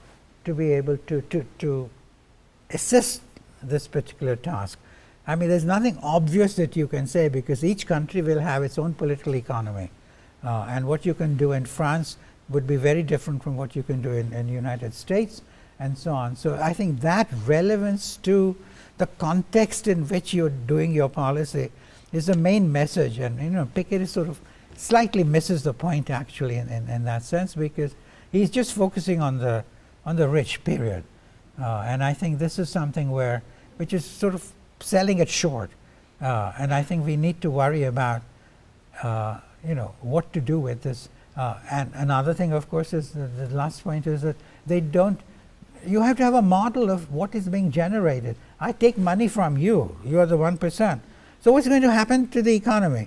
to be able to assist this particular task. There's nothing obvious that you can say, because each country will have its own political economy. And what you can do in France would be very different from what you can do in the United States. and so on. So I think that relevance to the context in which you're doing your policy is the main message. And Piketty sort of slightly misses the point actually in that sense, because he's just focusing on the rich, period. And I think this is something which is sort of selling it short. And I think we need to worry about what to do with this. And another thing, of course, is the last point is that you have to have a model of what is being generated. I take money from you, you are the 1%. So what's going to happen to the economy?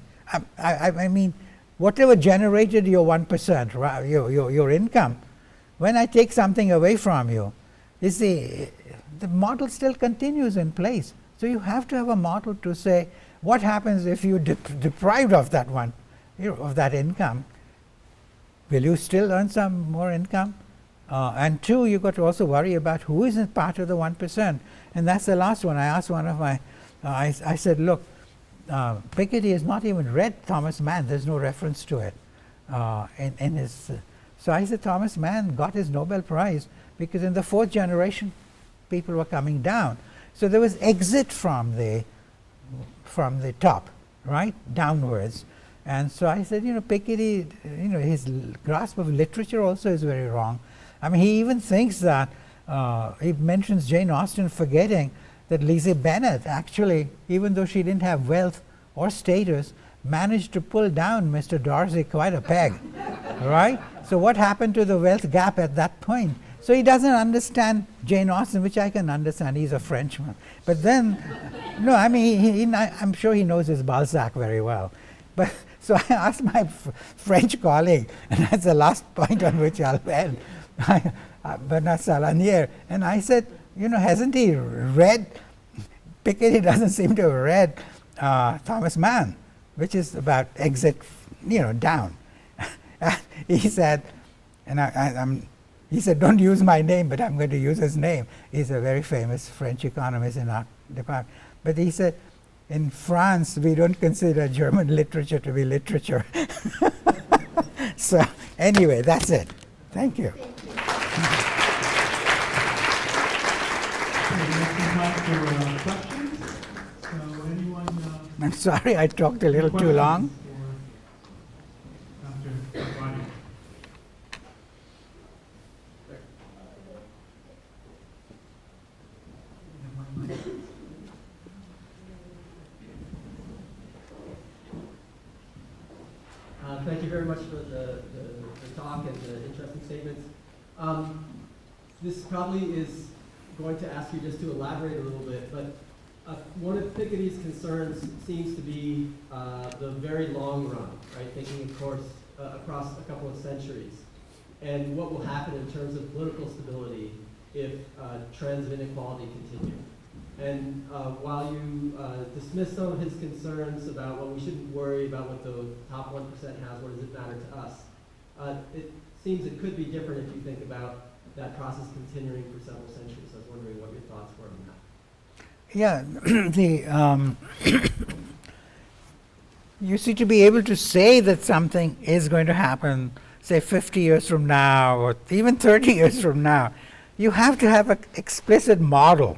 I mean, whatever generated your 1%, right, your income, when I take something away from you, the model still continues in place. So you have to have a model to say, what happens if you deprived of that one, of that income? Will you still earn some more income? And two, you've got to also worry about who isn't part of the 1%. And that's the last one. I asked one of my, I said, look, Piketty has not even read Thomas Mann. There's no reference to it in his. So I said, Thomas Mann got his Nobel Prize because in the fourth generation, people were coming down. So there was exit from the top, right, downwards. And so I said, Piketty, his grasp of literature also is very wrong. I mean, he even thinks that, he mentions Jane Austen, forgetting that Lizzie Bennet actually, even though she didn't have wealth or status, managed to pull down Mr. Darcy quite a peg, right? So what happened to the wealth gap at that point? So he doesn't understand Jane Austen, which I can understand. He's a Frenchman. But then, no, I mean, I'm sure he knows his Balzac very well. But so I asked my French colleague, and that's the last point on which I'll end, Bernard Salanier, and I said, hasn't he read, Piketty doesn't seem to have read Thomas Mann, which is about exit, down. He said, he said, don't use my name, but I'm going to use his name. He's a very famous French economist in our department. But he said, in France, we don't consider German literature to be literature. So anyway, that's it. Thank you. I'm sorry I talked a little too long. Thank you very much for the talk and the interesting statements. This probably is going to ask you just to elaborate a little bit, but one of Piketty's concerns seems to be the very long run, right? Thinking, of course, across a couple of centuries, and what will happen in terms of political stability if trends of inequality continue. And while you dismiss some of his concerns about, well, we shouldn't worry about what the top 1% has, what does it matter to us? It seems it could be different if you think about that process continuing for several centuries. I was wondering what your thoughts were on that. Yeah, you see, to be able to say that something is going to happen, say 50 years from now, or even 30 years from now, you have to have an explicit model.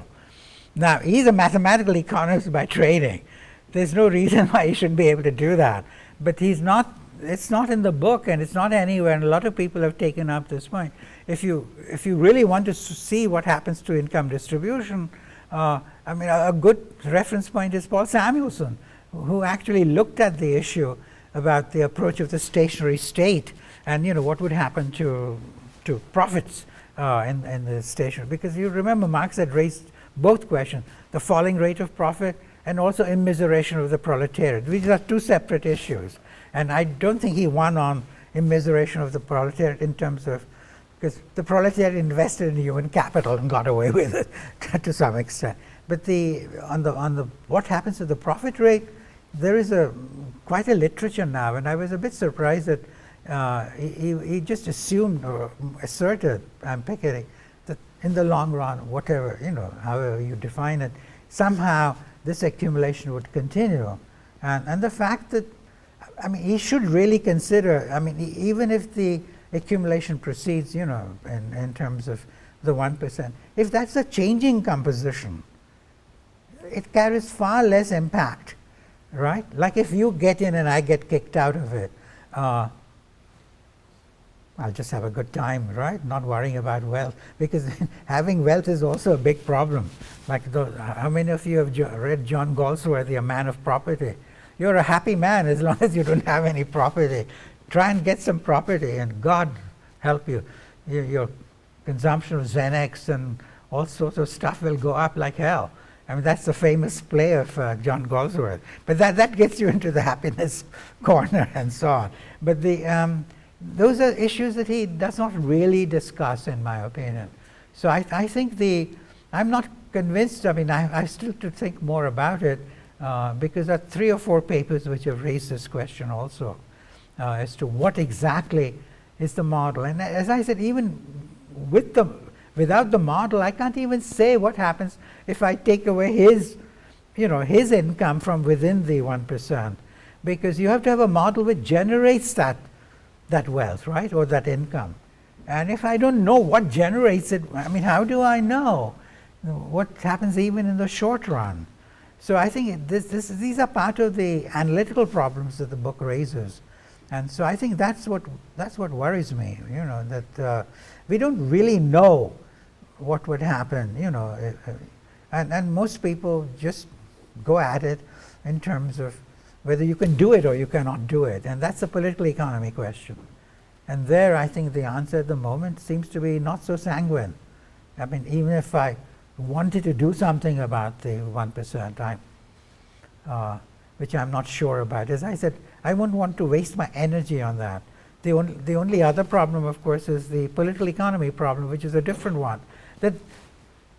Now, he's a mathematical economist by training. There's no reason why he shouldn't be able to do that. But he's not, it's not in the book, and it's not anywhere, and a lot of people have taken up this point. If you really want to see what happens to income distribution, I mean, a good reference point is Paul Samuelson, who actually looked at the issue about the approach of the stationary state, and what would happen to profits in the station. Because you remember Marx had raised both questions, the falling rate of profit and also immiseration of the proletariat. These are two separate issues. And I don't think he won on immiseration of the proletariat in terms of, because the proletariat invested in human capital and got away with it to some extent. But on the what happens to the profit rate, there is quite a literature now, and I was a bit surprised that he just assumed or asserted, Piketty, that in the long run, whatever, however you define it, somehow this accumulation would continue. And the fact that, I mean, he should really consider, I mean, even if the accumulation proceeds, in terms of the 1%. If that's a changing composition, it carries far less impact, right? Like if you get in and I get kicked out of it, I'll just have a good time, right? Not worrying about wealth, because having wealth is also a big problem. Like how many of you have read John Galsworthy, A Man of Property? You're a happy man as long as you don't have any property. Try and get some property and God help you. Your consumption of Xanax and all sorts of stuff will go up like hell. I mean, that's the famous play of John Galsworthy. But that gets you into the happiness corner and so on. But those are issues that he does not really discuss, in my opinion. So I think I'm not convinced. I mean, I still have to think more about it because there are 3 or 4 papers which have raised this question also as to what exactly is the model. And as I said, even without the model, I can't even say what happens if I take away his income from within the 1%, because you have to have a model which generates that wealth, right, or that income. And if I don't know what generates it, I mean, how do I know what happens even in the short run? So I think these are part of the analytical problems that the book raises. And so I think that's what worries me, that we don't really know what would happen, and most people just go at it in terms of whether you can do it or you cannot do it. And that's a political economy question. And there I think the answer at the moment seems to be not so sanguine. I mean, even if I wanted to do something about the 1%, which I'm not sure about. As I said, I wouldn't want to waste my energy on that. The only other problem, of course, is the political economy problem, which is a different one. That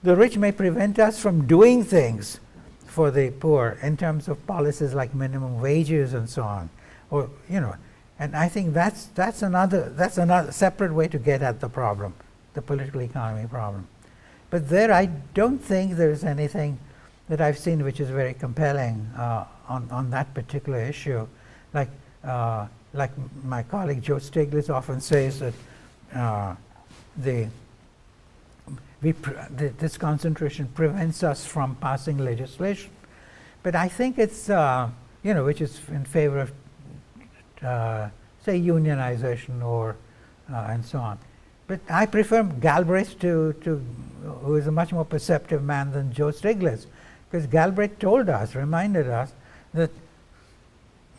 the rich may prevent us from doing things for the poor in terms of policies like minimum wages and so on, or and I think that's another separate way to get at the problem, the political economy problem. But there, I don't think there's anything that I've seen which is very compelling on that particular issue. Like my colleague Joe Stiglitz often says that this concentration prevents us from passing legislation. But I think it's, which is in favor of, say, unionization or and so on. But I prefer Galbraith who is a much more perceptive man than Joe Stiglitz, because Galbraith reminded us that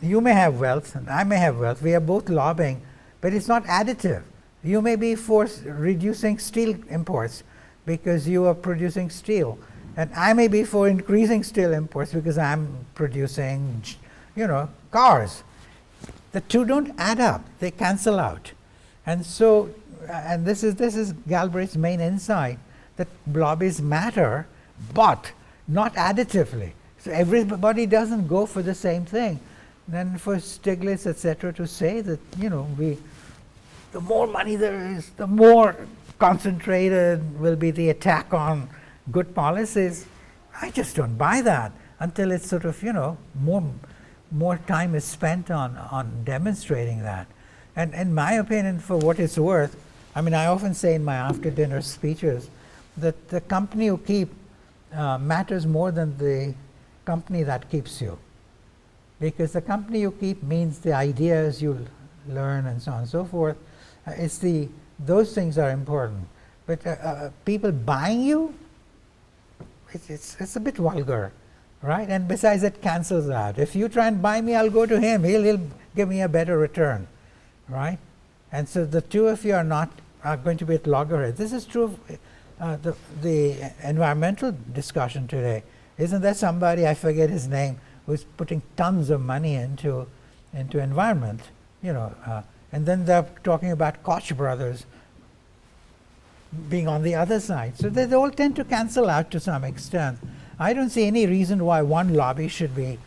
you may have wealth and I may have wealth. We are both lobbying, but it's not additive. You may be for reducing steel imports because you are producing steel, and I may be for increasing steel imports because I'm producing, cars. The two don't add up; they cancel out. And so, and this is Galbraith's main insight, that lobbies matter, but not additively. So everybody doesn't go for the same thing. Then for Stiglitz, etc., to say that the more money there is, the more concentrated will be the attack on good policies. I just don't buy that until it's sort of more time is spent on demonstrating that. And in my opinion, for what it's worth, I mean, I often say in my after dinner speeches that the company you keep matters more than the company that keeps you, because the company you keep means the ideas you learn and so on and so forth. Those things are important, but people buying you, it's a bit vulgar, right? And besides, it cancels out. If you try and buy me, I'll go to him. He'll give me a better return, right? And so the two of you are going to be at loggerheads. This is true of the environmental discussion today. Isn't there somebody, I forget his name, who's putting tons of money into environment, and then they're talking about Koch brothers being on the other side. So they all tend to cancel out to some extent. I don't see any reason why one lobby should be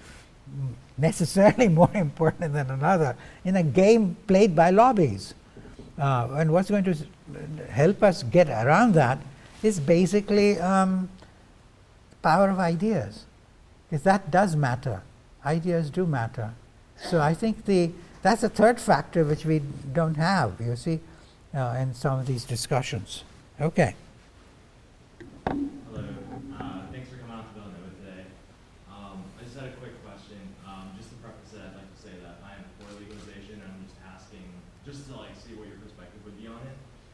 necessarily more important than another in a game played by lobbies. And what's going to help us get around that is basically power of ideas, because that does matter. Ideas do matter. So I think that's a third factor which we don't have, you see, in some of these discussions. Okay.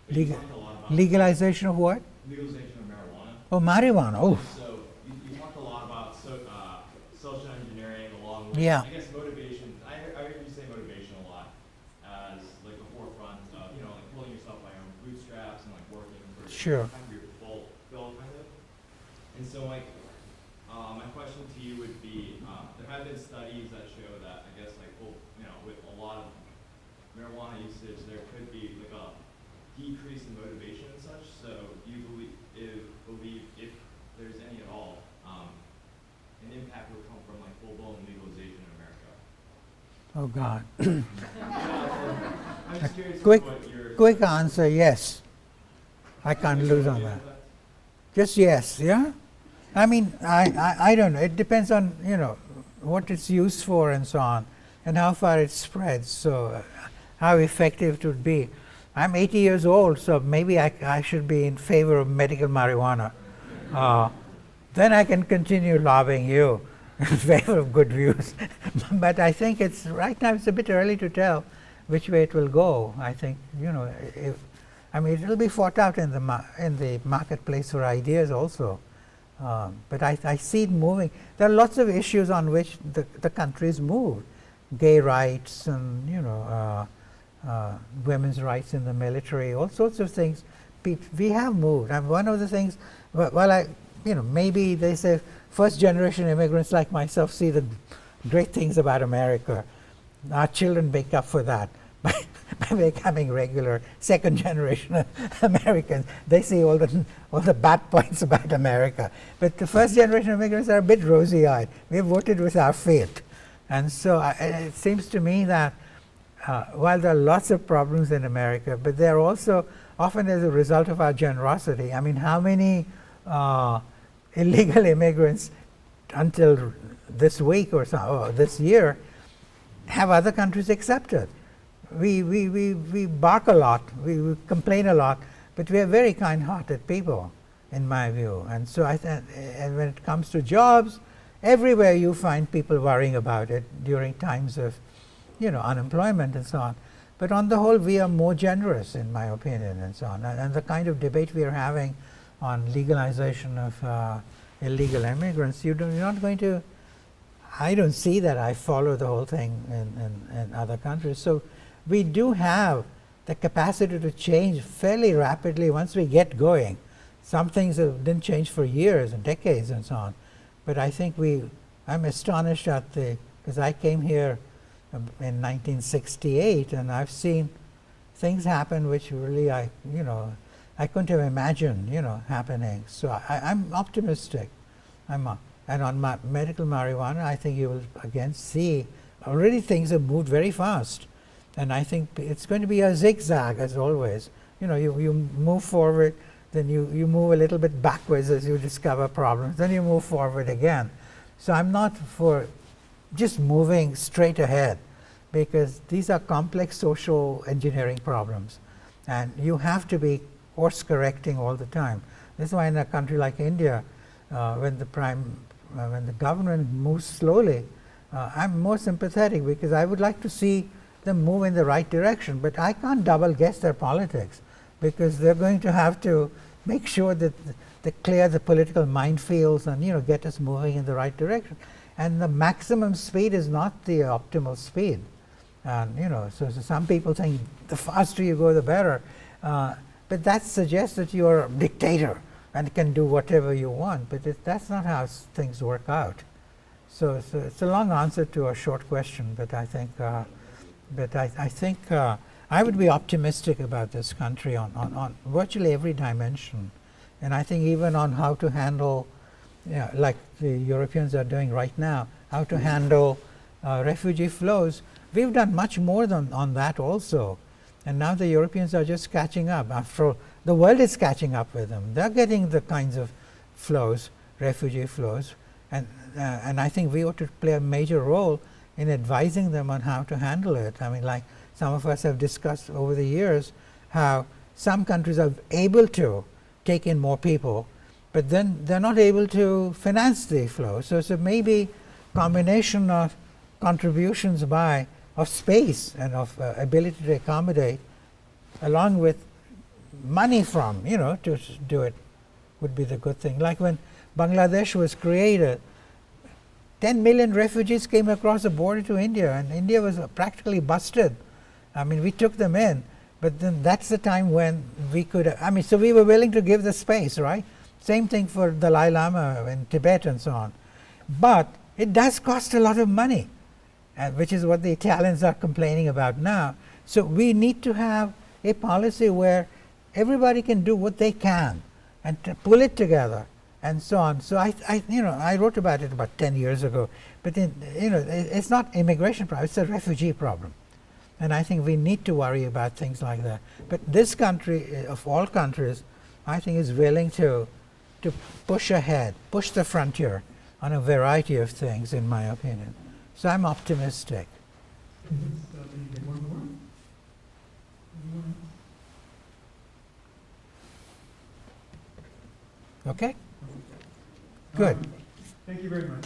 But you talked a lot about legalization of what? legalization of marijuana. Oh, marijuana. Oh, So you talked a lot about social engineering along with, Yeah. I guess, motivation. I heard you say motivation a lot as like the forefront of, like pulling yourself by your own bootstraps and like working for Sure. kind of your full bill kind of. And so like, my question to you would be, there have been studies that show that, I guess, like, well, with a lot of marijuana usage, there could be like a decrease in motivation and such. So do you believe if there's any at all, an impact will come from like full-blown legalization in America? oh God. I'm just curious Quick, what your quick answer, yes. I can't lose on that. Just yes, yeah? I mean, I don't know. It depends on, what it's used for and so on, and how far it spreads, so how effective it would be. I'm 80 years old, so maybe I should be in favor of medical marijuana. Then I can continue lobbying you in favor of good views. But I think right now it's a bit early to tell which way it will go. I think, it'll be fought out in the marketplace for ideas also. But I see it moving. There are lots of issues on which the country's moved. Gay rights and, women's rights in the military, all sorts of things. We have moved. And one of the things, maybe they say first generation immigrants like myself see the great things about America. Our children make up for that by becoming regular second generation Americans. They see all the bad points about America. But the first generation immigrants are a bit rosy-eyed. We have voted with our feet. And so it seems to me that while there are lots of problems in America, but they're also often as a result of our generosity. I mean, how many illegal immigrants until this week or this year have other countries accepted? We bark a lot, we complain a lot, but we are very kind-hearted people, in my view. And so and when it comes to jobs, everywhere you find people worrying about it during times of, unemployment and so on. But on the whole, we are more generous, in my opinion, and so on. And the kind of debate we are having on legalization of illegal immigrants, you're not going to. I don't see that. I follow the whole thing in other countries. So we do have the capacity to change fairly rapidly once we get going. Some things didn't change for years and decades and so on. But I think I'm astonished because I came here in 1968 and I've seen things happen which really I couldn't have imagined, happening. So I'm optimistic. And on medical marijuana, I think you will again see already things have moved very fast. And I think it's going to be a zigzag as always. You move forward, then you move a little bit backwards as you discover problems, then you move forward again. So I'm not for just moving straight ahead, because these are complex social engineering problems. And you have to be course correcting all the time. This is why in a country like India, when the government moves slowly, I'm more sympathetic because I would like to see them move in the right direction. But I can't double guess their politics, because they're going to have to make sure that they clear the political minefields and get us moving in the right direction. And the maximum speed is not the optimal speed. And so some people think the faster you go, the better. But that suggests that you're a dictator and can do whatever you want. But that's not how things work out. So it's a long answer to a short question. But I think, I would be optimistic about this country on virtually every dimension. And I think even on how to handle, like the Europeans are doing right now, how to handle refugee flows. We've done much more on that also. And now the Europeans are just catching up. After all, the world is catching up with them. They're getting the kinds of flows, refugee flows. And I think we ought to play a major role in advising them on how to handle it. I mean, like some of us have discussed over the years how some countries are able to take in more people, but then they're not able to finance the flow. So maybe combination of contributions of space and of ability to accommodate, along with money from, to do it would be the good thing. Like when Bangladesh was created, 10 million refugees came across the border to India, and India was practically busted. I mean, we took them in, but then that's the time when we could, so we were willing to give the space, right? Same thing for Dalai Lama in Tibet and so on. But it does cost a lot of money, which is what the Italians are complaining about now. So we need to have a policy where everybody can do what they can and to pull it together and so on. So I wrote about it about 10 years ago, but it's not immigration problem, it's a refugee problem. And I think we need to worry about things like that. But this country, of all countries, I think is willing to push ahead, push the frontier on a variety of things, in my opinion. So I'm optimistic. One more? Anyone else? Okay? Good. Thank you very much.